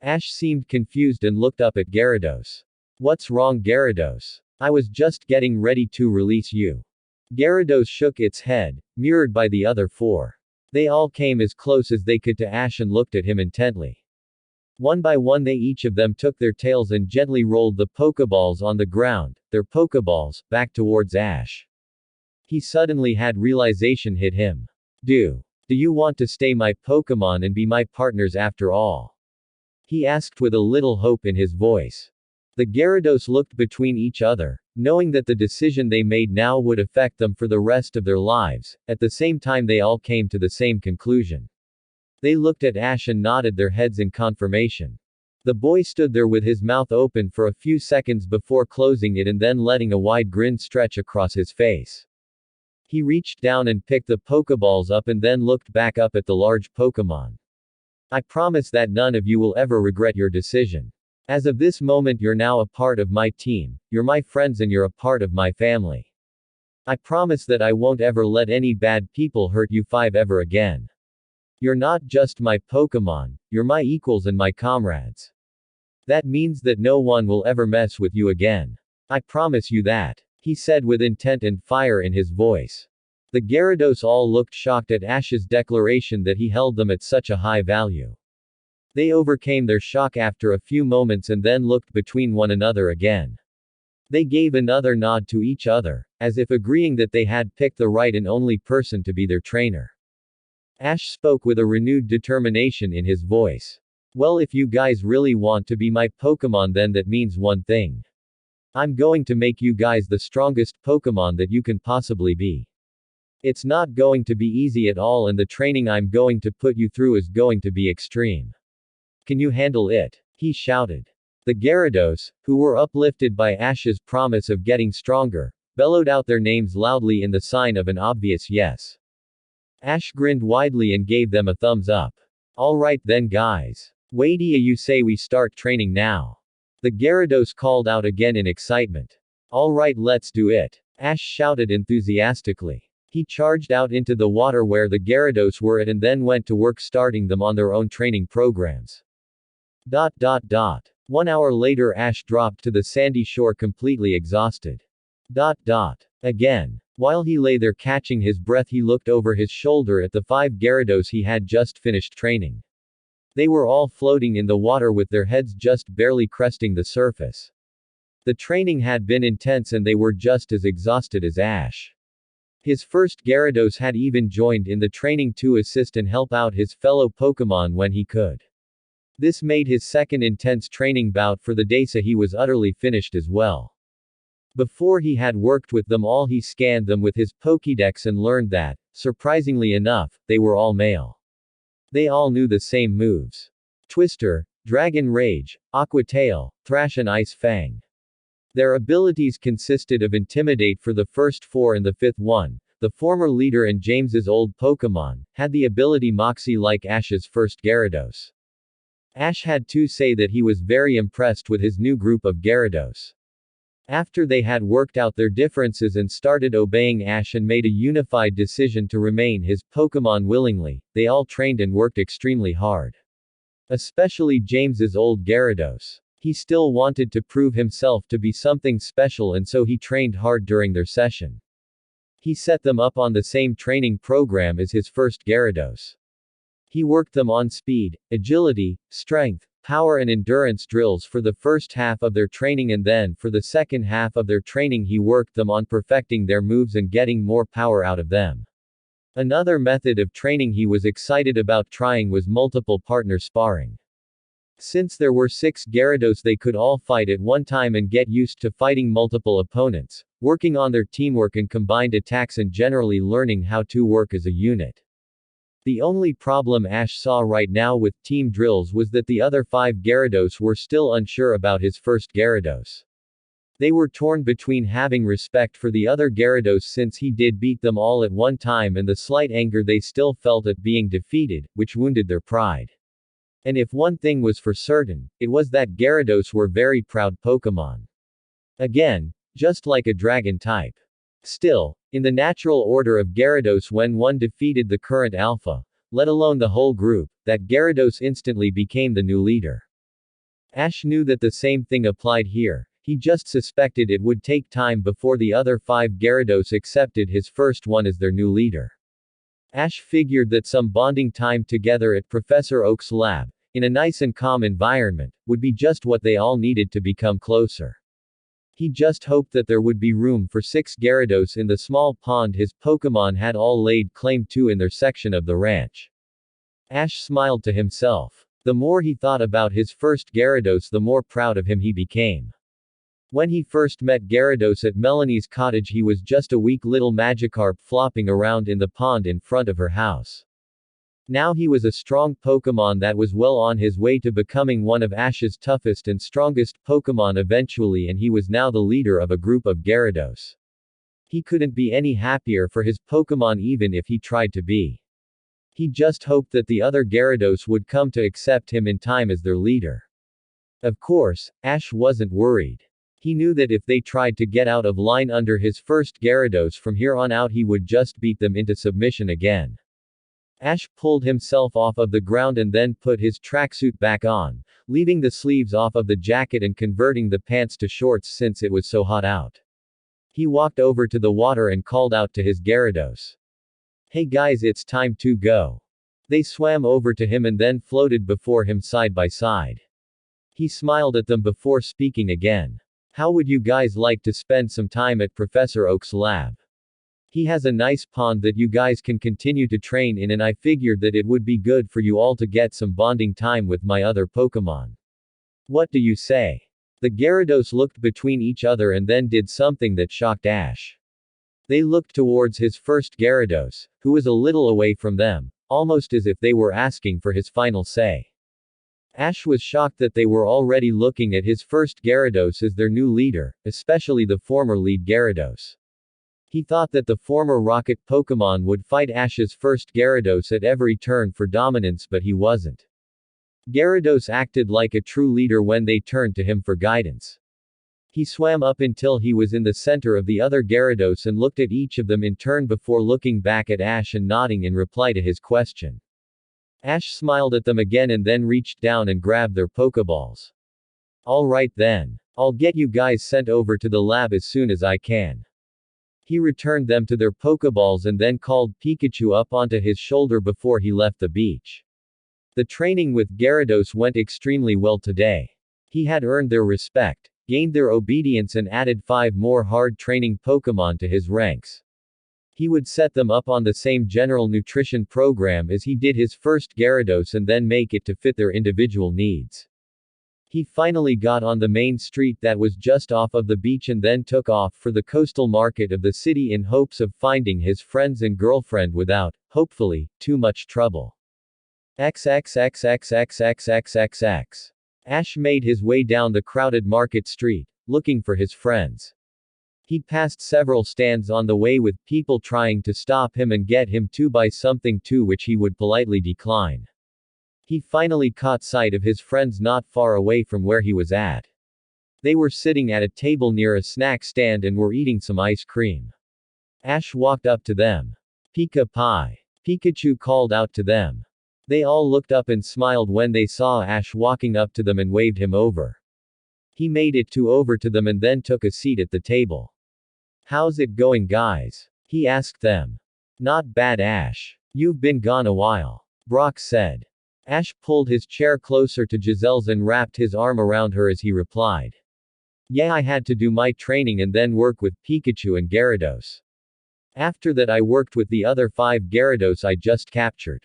Ash seemed confused and looked up at Gyarados. "What's wrong, Gyarados? I was just getting ready to release you." Gyarados shook its head, mirrored by the other 4. They all came as close as they could to Ash and looked at him intently. One by one they each of them took their tails and gently rolled the Pokeballs on the ground, their Pokeballs, back towards Ash. He suddenly had realization hit him. Do you want to stay my Pokemon and be my partners after all?" he asked with a little hope in his voice. The Gyarados looked between each other, knowing that the decision they made now would affect them for the rest of their lives. At the same time they all came to the same conclusion. They looked at Ash and nodded their heads in confirmation. The boy stood there with his mouth open for a few seconds before closing it and then letting a wide grin stretch across his face. He reached down and picked the Pokeballs up and then looked back up at the large Pokemon. "I promise that none of you will ever regret your decision. As of this moment you're now a part of my team, you're my friends and you're a part of my family. I promise that I won't ever let any bad people hurt you 5 ever again. You're not just my Pokemon, you're my equals and my comrades. That means that no one will ever mess with you again. I promise you that," he said with intent and fire in his voice. The Gyarados all looked shocked at Ash's declaration that he held them at such a high value. They overcame their shock after a few moments and then looked between one another again. They gave another nod to each other, as if agreeing that they had picked the right and only person to be their trainer. Ash spoke with a renewed determination in his voice. "Well, if you guys really want to be my Pokemon, then that means one thing. I'm going to make you guys the strongest Pokemon that you can possibly be. It's not going to be easy at all, and the training I'm going to put you through is going to be extreme. Can you handle it?" he shouted. The Gyarados, who were uplifted by Ash's promise of getting stronger, bellowed out their names loudly in the sign of an obvious yes. Ash grinned widely and gave them a thumbs up. "All right then guys. Wait till you say we start training now." The Gyarados called out again in excitement. "All right, let's do it," Ash shouted enthusiastically. He charged out into the water where the Gyarados were at and then went to work starting them on their own training programs. 1 hour later Ash dropped to the sandy shore completely exhausted. Again. While he lay there catching his breath he looked over his shoulder at the 5 Gyarados he had just finished training. They were all floating in the water with their heads just barely cresting the surface. The training had been intense and they were just as exhausted as Ash. His first Gyarados had even joined in the training to assist and help out his fellow Pokémon when he could. This made his second intense training bout for the day so he was utterly finished as well. Before he had worked with them all he scanned them with his Pokédex and learned that, surprisingly enough, they were all male. They all knew the same moves. Twister, Dragon Rage, Aqua Tail, Thrash and Ice Fang. Their abilities consisted of Intimidate for the first 4 and the 5th one. The former leader and James's old Pokémon had the ability Moxie like Ash's first Gyarados. Ash had to say that he was very impressed with his new group of Gyarados. After they had worked out their differences and started obeying Ash and made a unified decision to remain his Pokémon willingly, they all trained and worked extremely hard. Especially James's old Gyarados. He still wanted to prove himself to be something special and so he trained hard during their session. He set them up on the same training program as his first Gyarados. He worked them on speed, agility, strength, power and endurance drills for the first half of their training and then for the second half of their training he worked them on perfecting their moves and getting more power out of them. Another method of training he was excited about trying was multiple partner sparring. Since there were 6 Gyarados, they could all fight at one time and get used to fighting multiple opponents, working on their teamwork and combined attacks and generally learning how to work as a unit. The only problem Ash saw right now with team drills was that the other 5 Gyarados were still unsure about his first Gyarados. They were torn between having respect for the other Gyarados since he did beat them all at one time and the slight anger they still felt at being defeated, which wounded their pride. And if one thing was for certain, it was that Gyarados were very proud Pokémon. Again, just like a dragon type. Still, in the natural order of Gyarados, when one defeated the current alpha, let alone the whole group, that Gyarados instantly became the new leader. Ash knew that the same thing applied here. He just suspected it would take time before the other 5 Gyarados accepted his first one as their new leader. Ash figured that some bonding time together at Professor Oak's lab, in a nice and calm environment, would be just what they all needed to become closer. He just hoped that there would be room for 6 Gyarados in the small pond his Pokémon had all laid claim to in their section of the ranch. Ash smiled to himself. The more he thought about his first Gyarados, the more proud of him he became. When he first met Gyarados at Melanie's cottage, he was just a weak little Magikarp flopping around in the pond in front of her house. Now he was a strong Pokémon that was well on his way to becoming one of Ash's toughest and strongest Pokémon eventually, and he was now the leader of a group of Gyarados. He couldn't be any happier for his Pokémon even if he tried to be. He just hoped that the other Gyarados would come to accept him in time as their leader. Of course, Ash wasn't worried. He knew that if they tried to get out of line under his first Gyarados from here on out, he would just beat them into submission again. Ash pulled himself off of the ground and then put his tracksuit back on, leaving the sleeves off of the jacket and converting the pants to shorts since it was so hot out. He walked over to the water and called out to his Gyarados. "Hey guys, it's time to go." They swam over to him and then floated before him side by side. He smiled at them before speaking again. "How would you guys like to spend some time at Professor Oak's lab? He has a nice pond that you guys can continue to train in, and I figured that it would be good for you all to get some bonding time with my other Pokémon. What do you say?" The Gyarados looked between each other and then did something that shocked Ash. They looked towards his first Gyarados, who was a little away from them, almost as if they were asking for his final say. Ash was shocked that they were already looking at his first Gyarados as their new leader, especially the former lead Gyarados. He thought that the former rocket Pokémon would fight Ash's first Gyarados at every turn for dominance, but he wasn't. Gyarados acted like a true leader when they turned to him for guidance. He swam up until he was in the center of the other Gyarados and looked at each of them in turn before looking back at Ash and nodding in reply to his question. Ash smiled at them again and then reached down and grabbed their Pokeballs. "Alright then. I'll get you guys sent over to the lab as soon as I can." He returned them to their Pokeballs and then called Pikachu up onto his shoulder before he left the beach. The training with Gyarados went extremely well today. He had earned their respect, gained their obedience, and added 5 more hard training Pokémon to his ranks. He would set them up on the same general nutrition program as he did his first Gyarados and then make it to fit their individual needs. He finally got on the main street that was just off of the beach and then took off for the coastal market of the city in hopes of finding his friends and girlfriend without, hopefully, too much trouble. XXXXXXXXX. Ash made his way down the crowded market street, looking for his friends. He passed several stands on the way with people trying to stop him and get him to buy something to which he would politely decline. He finally caught sight of his friends not far away from where he was at. They were sitting at a table near a snack stand and were eating some ice cream. Ash walked up to them. "Pika Pie." Pikachu called out to them. They all looked up and smiled when they saw Ash walking up to them and waved him over. He made it over to them and then took a seat at the table. "How's it going, guys?" he asked them. "Not bad, Ash. You've been gone a while," Brock said. Ash pulled his chair closer to Giselle's and wrapped his arm around her as he replied. "Yeah, I had to do my training and then work with Pikachu and Gyarados. After that I worked with the other 5 Gyarados I just captured."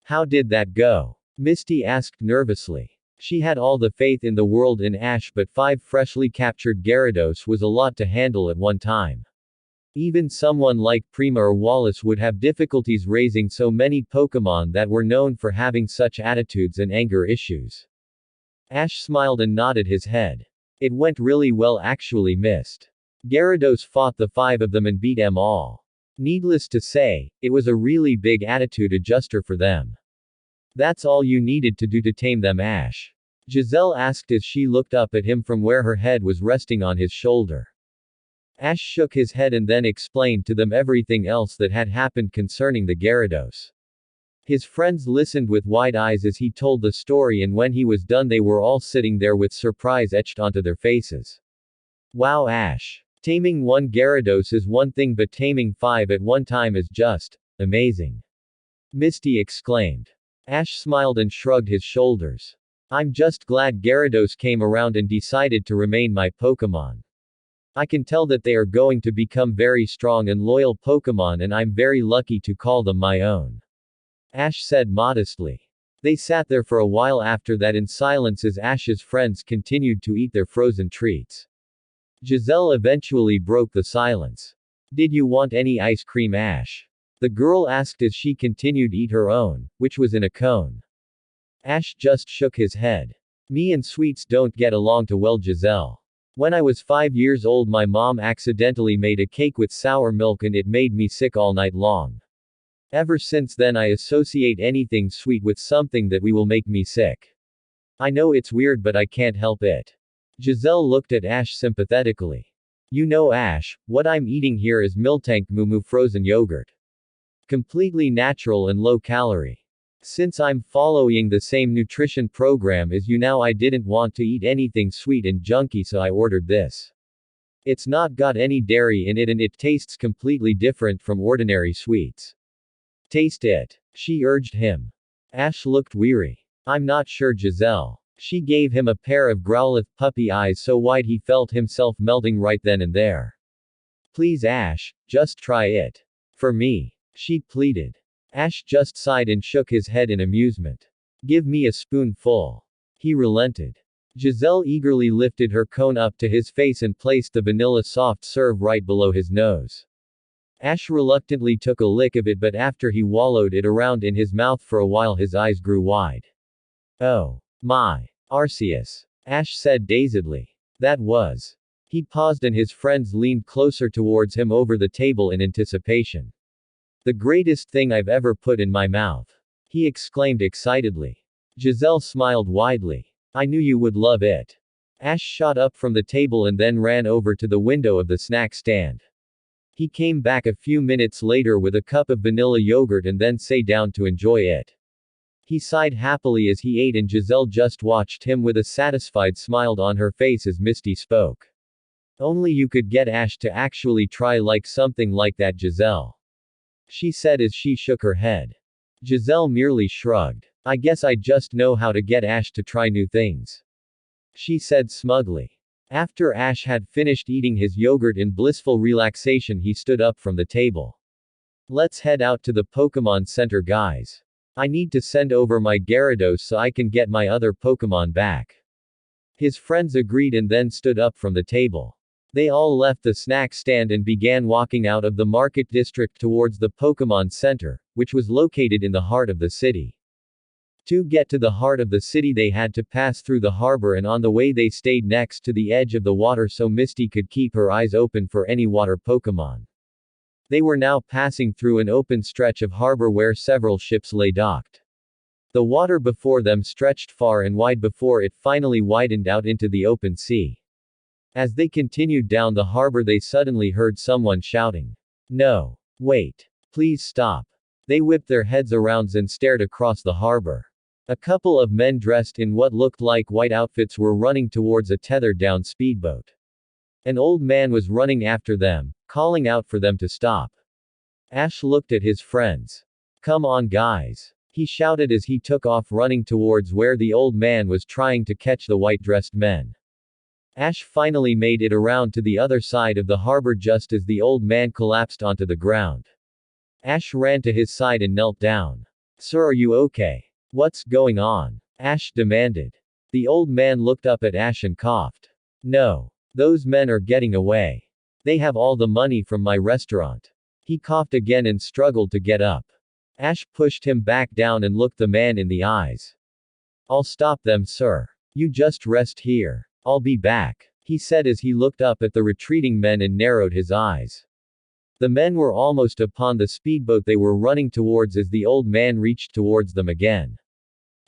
"How did that go?" Misty asked nervously. She had all the faith in the world in Ash, but 5 freshly captured Gyarados was a lot to handle at one time. Even someone like Prima or Wallace would have difficulties raising so many Pokémon that were known for having such attitudes and anger issues. Ash smiled and nodded his head. It went really well actually, Mist. Gyarados fought the 5 of them and beat them all. Needless to say, it was a really big attitude adjuster for them. That's all you needed to do to tame them, Ash? Giselle asked as she looked up at him from where her head was resting on his shoulder. Ash shook his head and then explained to them everything else that had happened concerning the Gyarados. His friends listened with wide eyes as he told the story, and when he was done they were all sitting there with surprise etched onto their faces. Wow, Ash. Taming 1 Gyarados is one thing, but taming 5 at one time is just amazing. Misty exclaimed. Ash smiled and shrugged his shoulders. I'm just glad Gyarados came around and decided to remain my Pokémon. I can tell that they are going to become very strong and loyal Pokémon, and I'm very lucky to call them my own. Ash said modestly. They sat there for a while after that in silence as Ash's friends continued to eat their frozen treats. Giselle eventually broke the silence. Did you want any ice cream, Ash? The girl asked as she continued to eat her own, which was in a cone. Ash just shook his head. Me and sweets don't get along too well, Giselle. When I was 5 years old, my mom accidentally made a cake with sour milk and it made me sick all night long. Ever since then I associate anything sweet with something that will make me sick. I know it's weird, but I can't help it. Giselle looked at Ash sympathetically. You know, Ash, what I'm eating here is Miltank Moo frozen yogurt. Completely natural and low calorie. Since I'm following the same nutrition program as you now, I didn't want to eat anything sweet and junky, so I ordered this. It's not got any dairy in it and it tastes completely different from ordinary sweets. Taste it, she urged him. Ash looked weary. I'm not sure, Giselle. She gave him a pair of Growlithe puppy eyes so wide he felt himself melting right then and there. Please, Ash, just try it. For me, she pleaded. Ash just sighed and shook his head in amusement. Give me a spoonful. He relented. Giselle eagerly lifted her cone up to his face and placed the vanilla soft serve right below his nose. Ash reluctantly took a lick of it, but after he wallowed it around in his mouth for a while his eyes grew wide. Oh. My. Arceus. Ash said dazedly. That was. He paused and his friends leaned closer towards him over the table in anticipation. The greatest thing I've ever put in my mouth. He exclaimed excitedly. Giselle smiled widely. I knew you would love it. Ash shot up from the table and then ran over to the window of the snack stand. He came back a few minutes later with a cup of vanilla yogurt and then sat down to enjoy it. He sighed happily as he ate, and Giselle just watched him with a satisfied smile on her face as Misty spoke. Only you could get Ash to actually try something like that, Giselle. She said as she shook her head. Giselle merely shrugged. I guess I just know how to get Ash to try new things. She said smugly. After Ash had finished eating his yogurt in blissful relaxation, he stood up from the table. Let's head out to the Pokémon Center, guys. I need to send over my Gyarados so I can get my other Pokémon back. His friends agreed and then stood up from the table. They all left the snack stand and began walking out of the market district towards the Pokémon Center, which was located in the heart of the city. To get to the heart of the city they had to pass through the harbor, and on the way they stayed next to the edge of the water so Misty could keep her eyes open for any water Pokémon. They were now passing through an open stretch of harbor where several ships lay docked. The water before them stretched far and wide before it finally widened out into the open sea. As they continued down the harbor they suddenly heard someone shouting. No. Wait. Please stop. They whipped their heads around and stared across the harbor. A couple of men dressed in what looked like white outfits were running towards a tethered down speedboat. An old man was running after them, calling out for them to stop. Ash looked at his friends. Come on, guys. He shouted as he took off running towards where the old man was trying to catch the white-dressed men. Ash finally made it around to the other side of the harbor just as the old man collapsed onto the ground. Ash ran to his side and knelt down. Sir, are you okay? What's going on? Ash demanded. The old man looked up at Ash and coughed. No. Those men are getting away. They have all the money from my restaurant. He coughed again and struggled to get up. Ash pushed him back down and looked the man in the eyes. I'll stop them, sir. You just rest here. I'll be back, he said as he looked up at the retreating men and narrowed his eyes. The men were almost upon the speedboat they were running towards as the old man reached towards them again.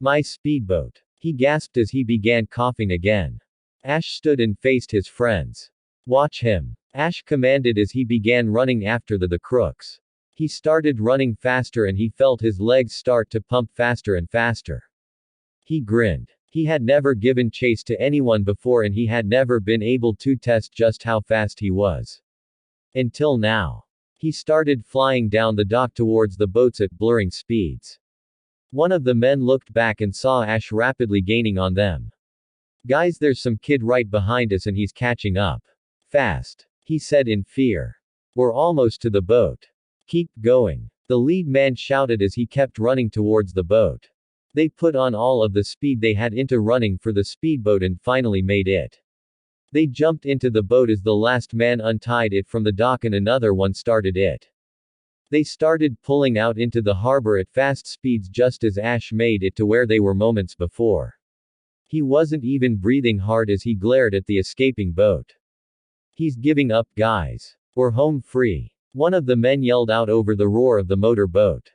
My speedboat, he gasped as he began coughing again. Ash stood and faced his friends. Watch him, Ash commanded as he began running after the crooks. He started running faster and he felt his legs start to pump faster and faster. He grinned. He had never given chase to anyone before and he had never been able to test just how fast he was. Until now. He started flying down the dock towards the boats at blurring speeds. One of the men looked back and saw Ash rapidly gaining on them. Guys, there's some kid right behind us and he's catching up. Fast, he said in fear. We're almost to the boat. Keep going, the lead man shouted as he kept running towards the boat. They put on all of the speed they had into running for the speedboat and finally made it. They jumped into the boat as the last man untied it from the dock and another one started it. They started pulling out into the harbor at fast speeds just as Ash made it to where they were moments before. He wasn't even breathing hard as he glared at the escaping boat. He's giving up, guys. We're home free. One of the men yelled out over the roar of the motor boat.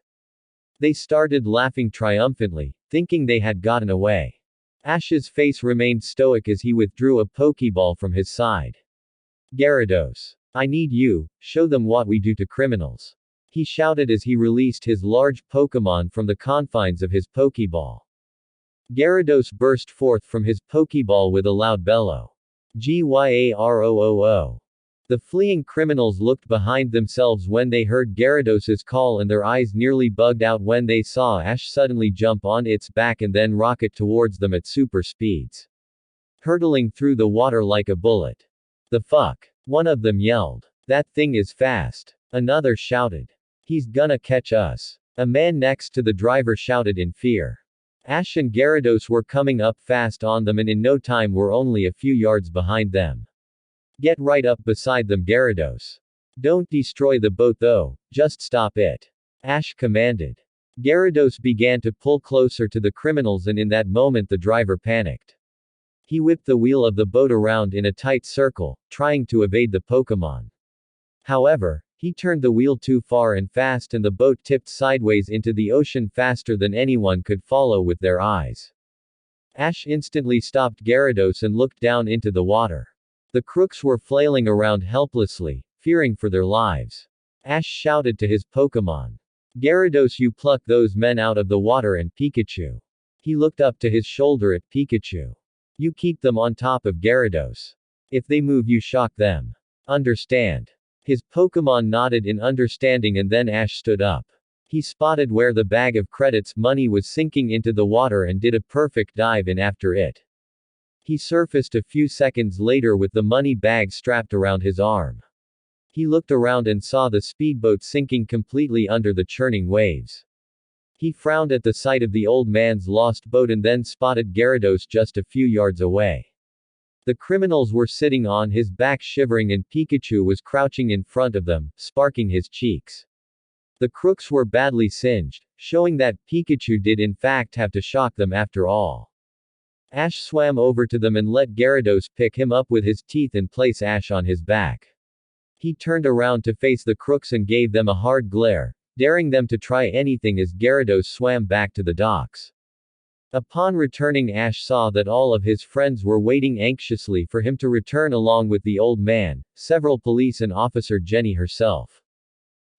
They started laughing triumphantly, thinking they had gotten away. Ash's face remained stoic as he withdrew a Pokeball from his side. Gyarados, I need you, show them what we do to criminals. He shouted as he released his large Pokémon from the confines of his Pokeball. Gyarados burst forth from his Pokeball with a loud bellow. Gyaroo. The fleeing criminals looked behind themselves when they heard Gyarados' call and their eyes nearly bugged out when they saw Ash suddenly jump on its back and then rocket towards them at super speeds. Hurtling through the water like a bullet. The fuck? One of them yelled. That thing is fast. Another shouted. He's gonna catch us. A man next to the driver shouted in fear. Ash and Gyarados were coming up fast on them and in no time were only a few yards behind them. Get right up beside them, Gyarados. Don't destroy the boat though, just stop it. Ash commanded. Gyarados began to pull closer to the criminals and in that moment the driver panicked. He whipped the wheel of the boat around in a tight circle, trying to evade the Pokémon. However, he turned the wheel too far and fast and the boat tipped sideways into the ocean faster than anyone could follow with their eyes. Ash instantly stopped Gyarados and looked down into the water. The crooks were flailing around helplessly, fearing for their lives. Ash shouted to his Pokémon. Gyarados, you pluck those men out of the water, and Pikachu. He looked up to his shoulder at Pikachu. You keep them on top of Gyarados. If they move, you shock them. Understand? His Pokémon nodded in understanding and then Ash stood up. He spotted where the bag of credits money was sinking into the water and did a perfect dive in after it. He surfaced a few seconds later with the money bag strapped around his arm. He looked around and saw the speedboat sinking completely under the churning waves. He frowned at the sight of the old man's lost boat and then spotted Gyarados just a few yards away. The criminals were sitting on his back shivering and Pikachu was crouching in front of them, sparking his cheeks. The crooks were badly singed, showing that Pikachu did in fact have to shock them after all. Ash swam over to them and let Gyarados pick him up with his teeth and place Ash on his back. He turned around to face the crooks and gave them a hard glare, daring them to try anything as Gyarados swam back to the docks. Upon returning, Ash saw that all of his friends were waiting anxiously for him to return along with the old man, several police and Officer Jenny herself.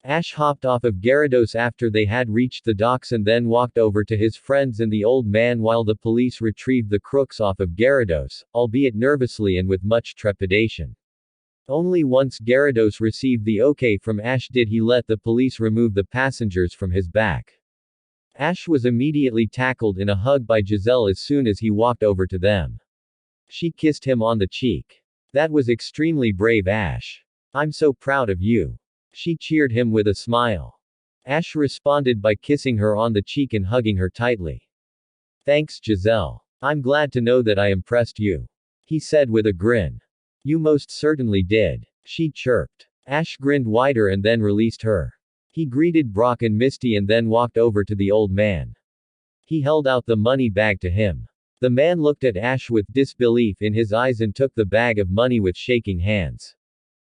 Ash hopped off of Gyarados after they had reached the docks and then walked over to his friends and the old man while the police retrieved the crooks off of Gyarados, albeit nervously and with much trepidation. Only once Gyarados received the okay from Ash did he let the police remove the passengers from his back. Ash was immediately tackled in a hug by Giselle as soon as he walked over to them. She kissed him on the cheek. That was extremely brave, Ash. I'm so proud of you. She cheered him with a smile. Ash responded by kissing her on the cheek and hugging her tightly. Thanks, Giselle. I'm glad to know that I impressed you. He said with a grin. You most certainly did. She chirped. Ash grinned wider and then released her. He greeted Brock and Misty and then walked over to the old man. He held out the money bag to him. The man looked at Ash with disbelief in his eyes and took the bag of money with shaking hands.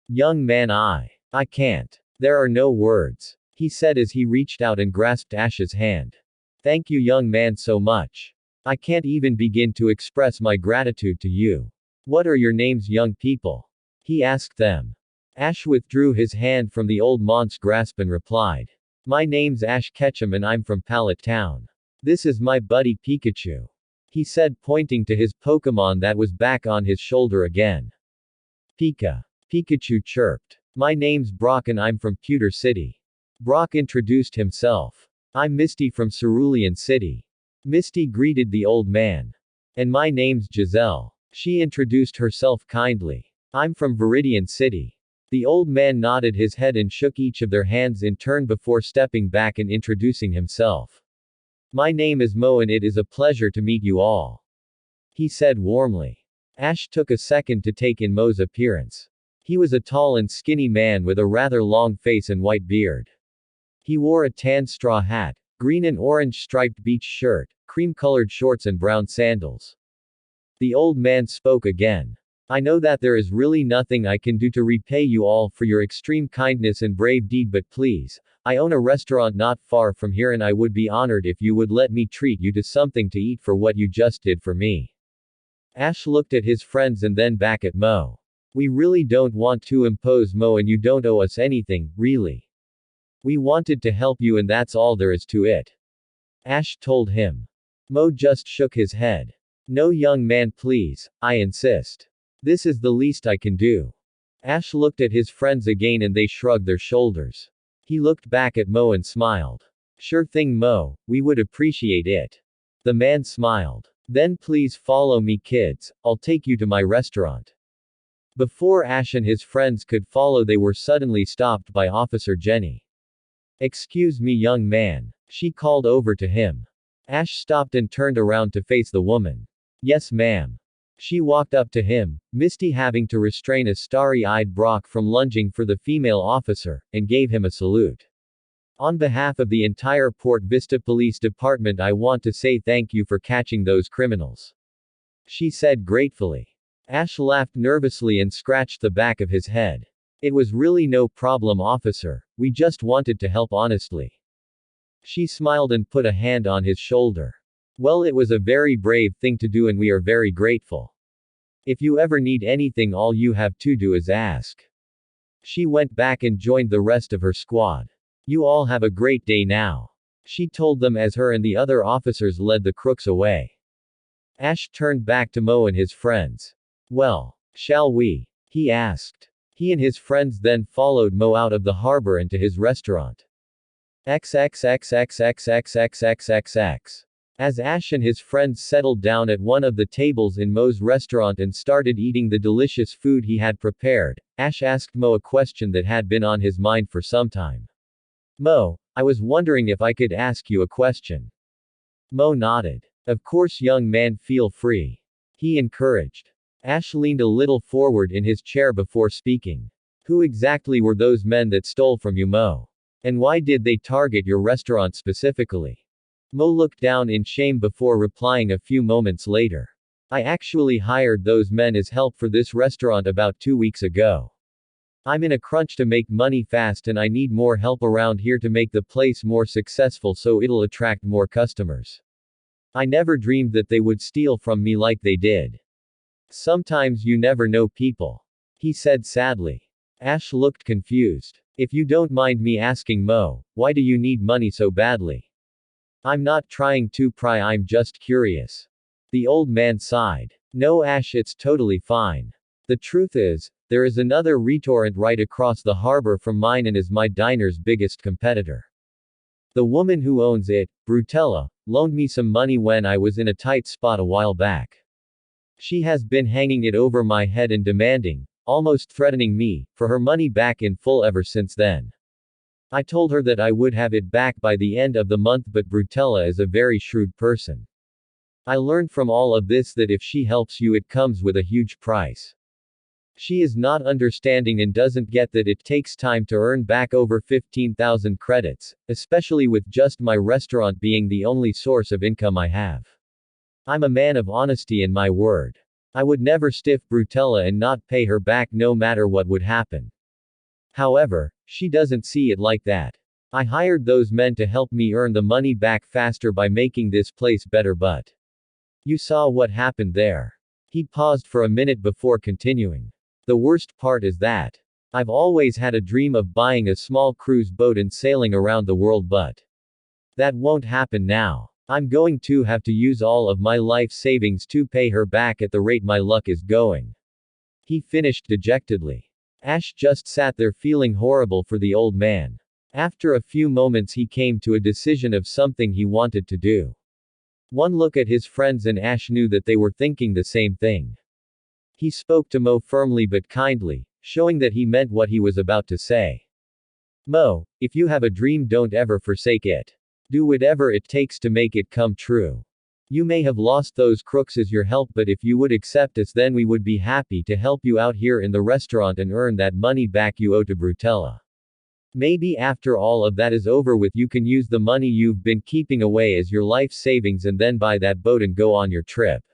Young man, I can't. There are no words, he said as he reached out and grasped Ash's hand. Thank you, young man, so much. I can't even begin to express my gratitude to you. What are your names, young people? He asked them. Ash withdrew his hand from the old man's grasp and replied. My name's Ash Ketchum and I'm from Pallet Town. This is my buddy Pikachu. He said, pointing to his Pokémon that was back on his shoulder again. Pikachu chirped. My name's Brock and I'm from Pewter City. Brock introduced himself. I'm Misty from Cerulean City. Misty greeted the old man. And my name's Giselle. She introduced herself kindly. I'm from Viridian City. The old man nodded his head and shook each of their hands in turn before stepping back and introducing himself. My name is Mo and it is a pleasure to meet you all. He said warmly. Ash took a second to take in Mo's appearance. He was a tall and skinny man with a rather long face and white beard. He wore a tan straw hat, green and orange striped beach shirt, cream-colored shorts and brown sandals. The old man spoke again. I know that there is really nothing I can do to repay you all for your extreme kindness and brave deed, but please, I own a restaurant not far from here and I would be honored if you would let me treat you to something to eat for what you just did for me. Ash looked at his friends and then back at Mo. We really don't want to impose, Mo, and you don't owe us anything, really. We wanted to help you and that's all there is to it. Ash told him. Mo just shook his head. No, young man, please, I insist. This is the least I can do. Ash looked at his friends again and they shrugged their shoulders. He looked back at Mo and smiled. Sure thing, Mo, we would appreciate it. The man smiled. Then please follow me, kids, I'll take you to my restaurant. Before Ash and his friends could follow, they were suddenly stopped by Officer Jenny. Excuse me, young man, she called over to him. Ash stopped and turned around to face the woman. Yes, ma'am. She walked up to him, Misty having to restrain a starry-eyed Brock from lunging for the female officer, and gave him a salute. On behalf of the entire Port Vista Police Department, I want to say thank you for catching those criminals. She said gratefully. Ash laughed nervously and scratched the back of his head. It was really no problem, officer, we just wanted to help honestly. She smiled and put a hand on his shoulder. Well, it was a very brave thing to do and we are very grateful. If you ever need anything, all you have to do is ask. She went back and joined the rest of her squad. You all have a great day now. She told them as her and the other officers led the crooks away. Ash turned back to Mo and his friends. Well, shall we? He asked. He and his friends then followed Mo out of the harbor and to his restaurant. XXXXXXXXXX. As Ash and his friends settled down at one of the tables in Mo's restaurant and started eating the delicious food he had prepared, Ash asked Mo a question that had been on his mind for some time. Mo, I was wondering if I could ask you a question. Mo nodded. Of course, young man, feel free. He encouraged. Ash leaned a little forward in his chair before speaking. Who exactly were those men that stole from you, Mo? And why did they target your restaurant specifically? Mo looked down in shame before replying a few moments later. I actually hired those men as help for this restaurant about 2 weeks ago. I'm in a crunch to make money fast and I need more help around here to make the place more successful so it'll attract more customers. I never dreamed that they would steal from me like they did. Sometimes you never know people. He said sadly. Ash looked confused. If you don't mind me asking, Mo, why do you need money so badly? I'm not trying to pry, I'm just curious. The old man sighed. No, Ash, it's totally fine. The truth is, there is another restaurant right across the harbor from mine and is my diner's biggest competitor. The woman who owns it, Brutella, loaned me some money when I was in a tight spot a while back. She has been hanging it over my head and demanding, almost threatening me, for her money back in full ever since then. I told her that I would have it back by the end of the month, but Brutella is a very shrewd person. I learned from all of this that if she helps you, it comes with a huge price. She is not understanding and doesn't get that it takes time to earn back over 15,000 credits, especially with just my restaurant being the only source of income I have. I'm a man of honesty and my word. I would never stiff Brutella and not pay her back no matter what would happen. However, she doesn't see it like that. I hired those men to help me earn the money back faster by making this place better, but you saw what happened there. He paused for a minute before continuing. The worst part is that I've always had a dream of buying a small cruise boat and sailing around the world, but that won't happen now. I'm going to have to use all of my life savings to pay her back at the rate my luck is going. He finished dejectedly. Ash just sat there feeling horrible for the old man. After a few moments he came to a decision of something he wanted to do. One look at his friends and Ash knew that they were thinking the same thing. He spoke to Mo firmly but kindly, showing that he meant what he was about to say. Mo, if you have a dream, don't ever forsake it. Do whatever it takes to make it come true. You may have lost those crooks as your help, but if you would accept us, then we would be happy to help you out here in the restaurant and earn that money back you owe to Brutella. Maybe after all of that is over with, you can use the money you've been keeping away as your life savings and then buy that boat and go on your trip.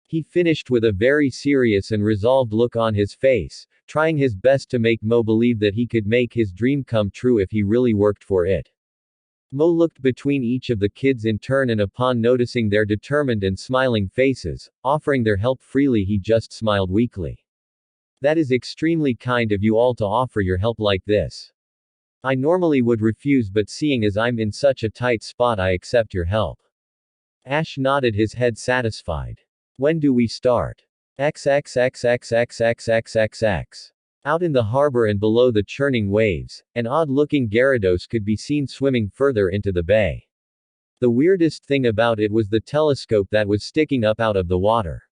He finished with a very serious and resolved look on his face, trying his best to make Mo believe that he could make his dream come true if he really worked for it. Mo looked between each of the kids in turn, and upon noticing their determined and smiling faces, offering their help freely, he just smiled weakly. That is extremely kind of you all to offer your help like this. I normally would refuse, but seeing as I'm in such a tight spot, I accept your help. Ash nodded his head satisfied. When do we start? XXXXXXXXX. Out in the harbor and below the churning waves, an odd-looking Gyarados could be seen swimming further into the bay. The weirdest thing about it was the telescope that was sticking up out of the water.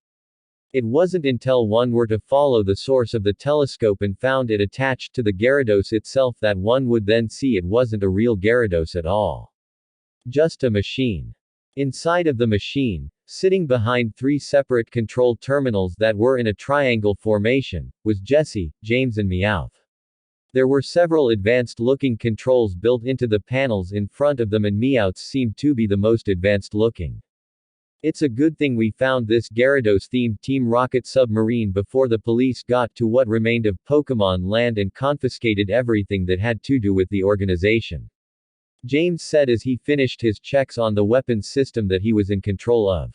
It wasn't until one were to follow the source of the telescope and found it attached to the Gyarados itself that one would then see it wasn't a real Gyarados at all. Just a machine. Inside of the machine, sitting behind three separate control terminals that were in a triangle formation, was Jessie, James and Meowth. There were several advanced-looking controls built into the panels in front of them, and Meowth's seemed to be the most advanced-looking. It's a good thing we found this Gyarados-themed Team Rocket submarine before the police got to what remained of Pokémon Land and confiscated everything that had to do with the organization. James said as he finished his checks on the weapons system that he was in control of.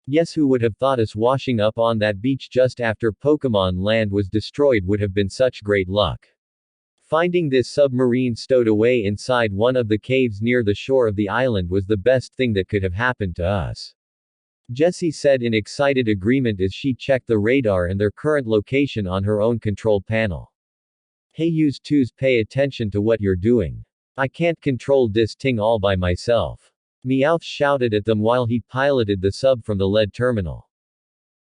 Yes, who would have thought us washing up on that beach just after Pokémon Land was destroyed would have been such great luck. Finding this submarine stowed away inside one of the caves near the shore of the island was the best thing that could have happened to us. Jessie said in excited agreement as she checked the radar and their current location on her own control panel. Hey, yous twos, pay attention to what you're doing. I can't control this thing all by myself. Meowth shouted at them while he piloted the sub from the lead terminal.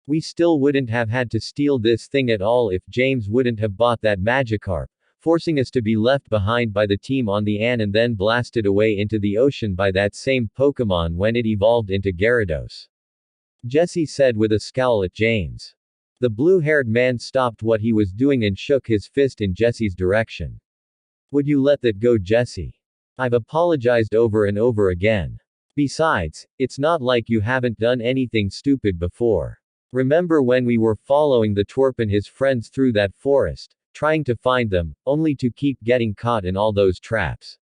We still wouldn't have had to steal this thing at all if James wouldn't have bought that Magikarp, forcing us to be left behind by the team on the An and then blasted away into the ocean by that same Pokémon when it evolved into Gyarados. Jessie said with a scowl at James. The blue-haired man stopped what he was doing and shook his fist in Jessie's direction. Would you let that go, Jessie? I've apologized over and over again. Besides, it's not like you haven't done anything stupid before. Remember when we were following the twerp and his friends through that forest, trying to find them, only to keep getting caught in all those traps?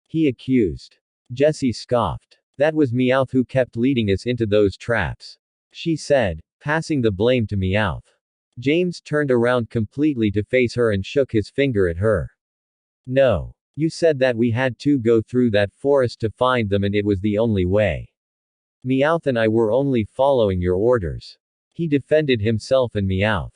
He accused. Jessie scoffed. That was Meowth who kept leading us into those traps, she said, passing the blame to Meowth. James turned around completely to face her and shook his finger at her. No. You said that we had to go through that forest to find them and it was the only way. Meowth and I were only following your orders. He defended himself and Meowth.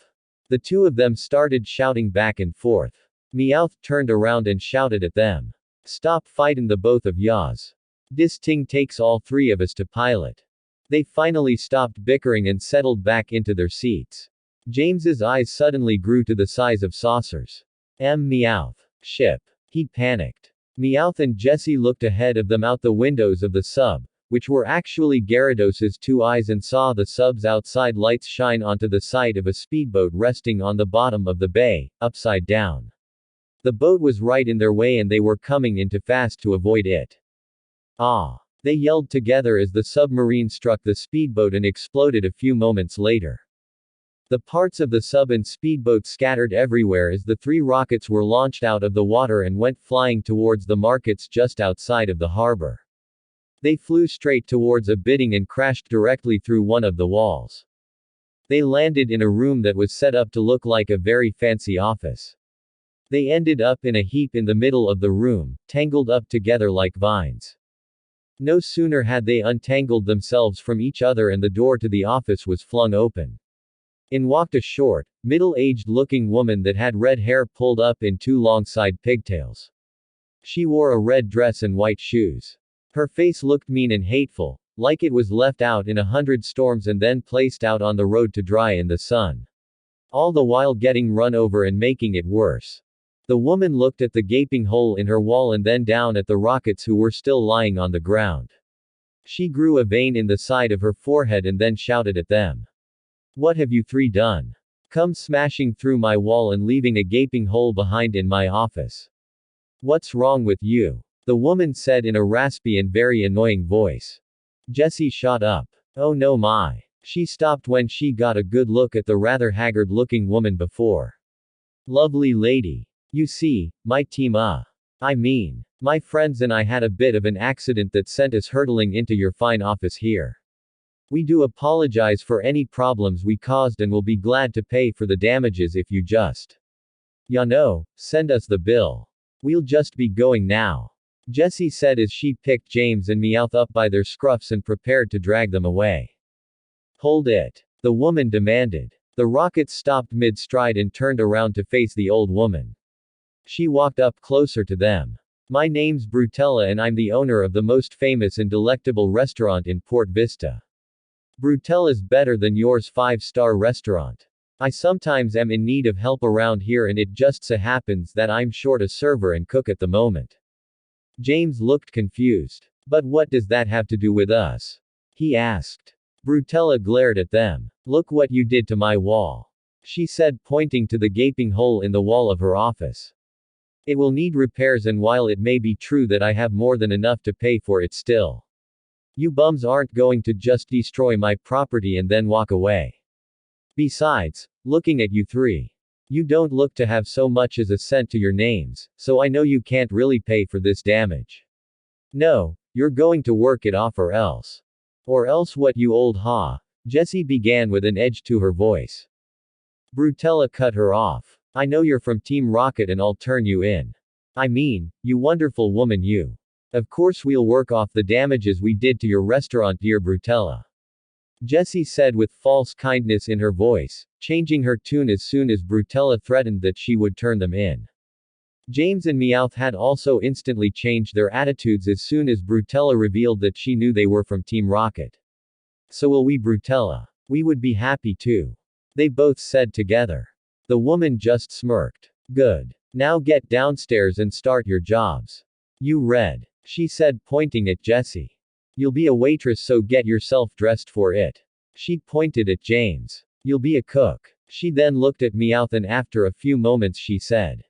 The two of them started shouting back and forth. Meowth turned around and shouted at them. Stop fightin' the both of yas. Dis ting takes all three of us to pilot. They finally stopped bickering and settled back into their seats. James's eyes suddenly grew to the size of saucers. Meowth. Ship. He panicked. Meowth and Jessie looked ahead of them out the windows of the sub, which were actually Gyarados' two eyes, and saw the sub's outside lights shine onto the side of a speedboat resting on the bottom of the bay, upside down. The boat was right in their way and they were coming in too fast to avoid it. Ah! They yelled together as the submarine struck the speedboat and exploded a few moments later. The parts of the sub and speedboat scattered everywhere as the three rockets were launched out of the water and went flying towards the markets just outside of the harbor. They flew straight towards a bidding and crashed directly through one of the walls. They landed in a room that was set up to look like a very fancy office. They ended up in a heap in the middle of the room, tangled up together like vines. No sooner had they untangled themselves from each other and the door to the office was flung open. In walked a short, middle-aged looking woman that had red hair pulled up in two long side pigtails. She wore a red dress and white shoes. Her face looked mean and hateful, like it was left out in 100 storms and then placed out on the road to dry in the sun. All the while getting run over and making it worse. The woman looked at the gaping hole in her wall and then down at the rockets who were still lying on the ground. She grew a vein in the side of her forehead and then shouted at them. "What have you three done? Come smashing through my wall and leaving a gaping hole behind in my office. What's wrong with you?" The woman said in a raspy and very annoying voice. Jessie shot up. Oh no my. She stopped when she got a good look at the rather haggard looking woman before. Lovely lady. You see, my team my friends and I had a bit of an accident that sent us hurtling into your fine office here. We do apologize for any problems we caused and will be glad to pay for the damages if you just, send us the bill. We'll just be going now. Jessie said as she picked James and Meowth up by their scruffs and prepared to drag them away. Hold it. The woman demanded. The rockets stopped mid-stride and turned around to face the old woman. She walked up closer to them. My name's Brutella and I'm the owner of the most famous and delectable restaurant in Port Vista. Brutella's better than yours 5-star restaurant. I sometimes am in need of help around here and it just so happens that I'm short a server and cook at the moment. James looked confused. But what does that have to do with us? He asked. Brutella glared at them. Look what you did to my wall. She said, pointing to the gaping hole in the wall of her office. It will need repairs, and while it may be true that I have more than enough to pay for it still. You bums aren't going to just destroy my property and then walk away. Besides, looking at you three. You don't look to have so much as a cent to your names, so I know you can't really pay for this damage. No, you're going to work it off or else. Or else what, you old ha? Jessie began with an edge to her voice. Brutella cut her off. I know you're from Team Rocket and I'll turn you in. I mean, you wonderful woman you. Of course we'll work off the damages we did to your restaurant, dear Brutella. Jessie said with false kindness in her voice, changing her tune as soon as Brutella threatened that she would turn them in. James and Meowth had also instantly changed their attitudes as soon as Brutella revealed that she knew they were from Team Rocket. So will we, Brutella. We would be happy too. They both said together. The woman just smirked. Good. Now get downstairs and start your jobs. You Red. She said, pointing at Jessie. You'll be a waitress, so get yourself dressed for it. She pointed at James. You'll be a cook. She then looked at Meowth and after a few moments she said.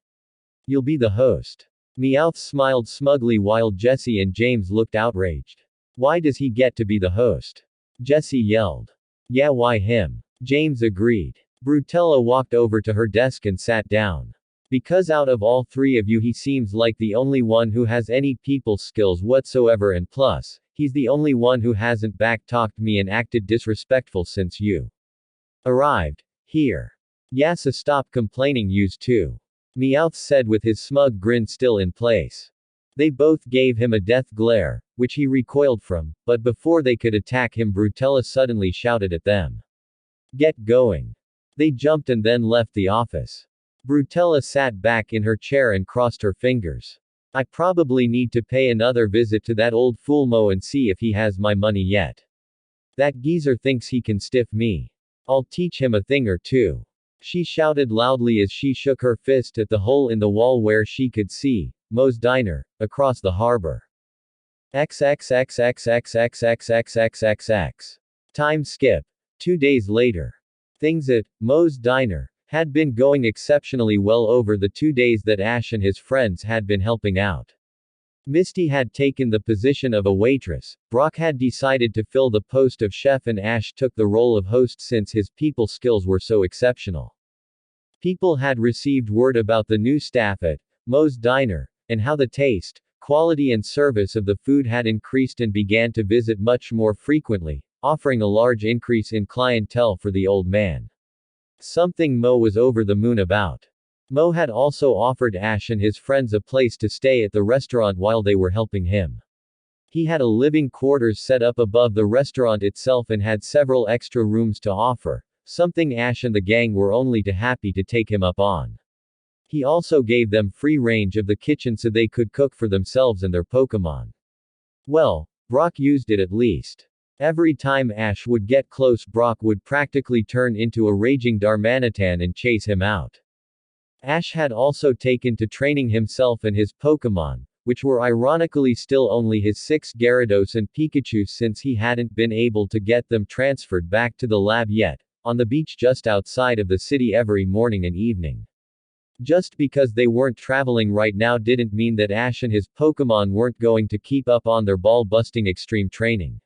You'll be the host. Meowth smiled smugly while Jessie and James looked outraged. Why does he get to be the host? Jessie yelled. Yeah, why him? James agreed. Brutella walked over to her desk and sat down. Because out of all three of you he seems like the only one who has any people skills whatsoever, and plus, he's the only one who hasn't back-talked me and acted disrespectful since you arrived here. Yasa, stop complaining yous too. Meowth said with his smug grin still in place. They both gave him a death glare, which he recoiled from, but before they could attack him Brutella suddenly shouted at them. Get going. They jumped and then left the office. Brutella sat back in her chair and crossed her fingers. I probably need to pay another visit to that old fool Mo and see if he has my money yet. That geezer thinks he can stiff me. I'll teach him a thing or two. She shouted loudly as she shook her fist at the hole in the wall where she could see Mo's diner across the harbor. XXXXXXXXXXX. Time skip. 2 days later. Things at Moe's Diner had been going exceptionally well over the 2 days that Ash and his friends had been helping out. Misty had taken the position of a waitress, Brock had decided to fill the post of chef, and Ash took the role of host since his people skills were so exceptional. People had received word about the new staff at Moe's Diner, and how the taste, quality and service of the food had increased, and began to visit much more frequently, offering a large increase in clientele for the old man. Something Moe was over the moon about. Moe had also offered Ash and his friends a place to stay at the restaurant while they were helping him. He had a living quarters set up above the restaurant itself and had several extra rooms to offer, something Ash and the gang were only too happy to take him up on. He also gave them free range of the kitchen so they could cook for themselves and their Pokémon. Well, Brock used it at least. Every time Ash would get close, Brock would practically turn into a raging Darmanitan and chase him out. Ash had also taken to training himself and his Pokémon, which were ironically still only his 6 Gyarados and Pikachu, since he hadn't been able to get them transferred back to the lab yet, on the beach just outside of the city every morning and evening. Just because they weren't traveling right now didn't mean that Ash and his Pokémon weren't going to keep up on their ball-busting extreme training.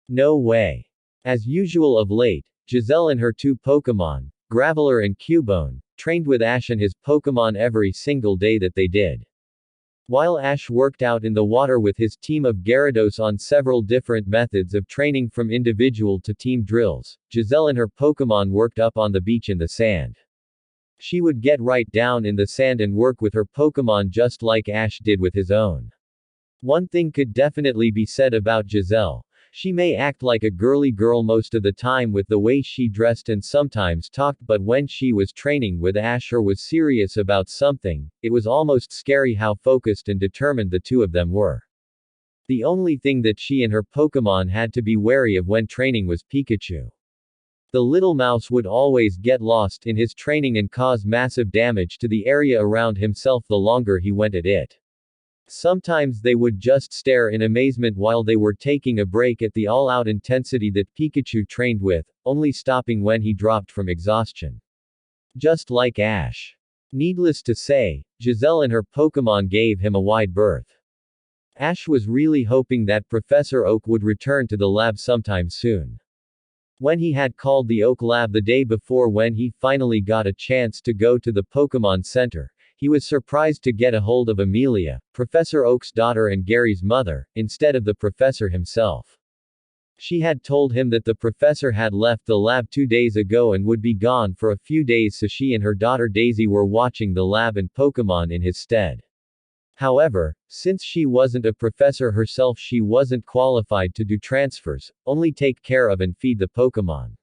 No way. As usual of late, Giselle and her 2 Pokémon, Graveler and Cubone, trained with Ash and his Pokémon every single day that they did. While Ash worked out in the water with his team of Gyarados on several different methods of training from individual to team drills, Giselle and her Pokémon worked up on the beach in the sand. She would get right down in the sand and work with her Pokémon just like Ash did with his own. One thing could definitely be said about Giselle. She may act like a girly girl most of the time with the way she dressed and sometimes talked, but when she was training with Ash or was serious about something, it was almost scary how focused and determined the two of them were. The only thing that she and her Pokémon had to be wary of when training was Pikachu. The little mouse would always get lost in his training and cause massive damage to the area around himself the longer he went at it. Sometimes they would just stare in amazement while they were taking a break at the all-out intensity that Pikachu trained with, only stopping when he dropped from exhaustion. Just like Ash. Needless to say, Giselle and her Pokémon gave him a wide berth. Ash was really hoping that Professor Oak would return to the lab sometime soon. When he had called the Oak Lab the day before, when he finally got a chance to go to the Pokémon Center, he was surprised to get a hold of Amelia, Professor Oak's daughter and Gary's mother, instead of the professor himself. She had told him that the professor had left the lab 2 days ago and would be gone for a few days, so she and her daughter Daisy were watching the lab and Pokémon in his stead. However, since she wasn't a professor herself, she wasn't qualified to do transfers, only take care of and feed the Pokémon.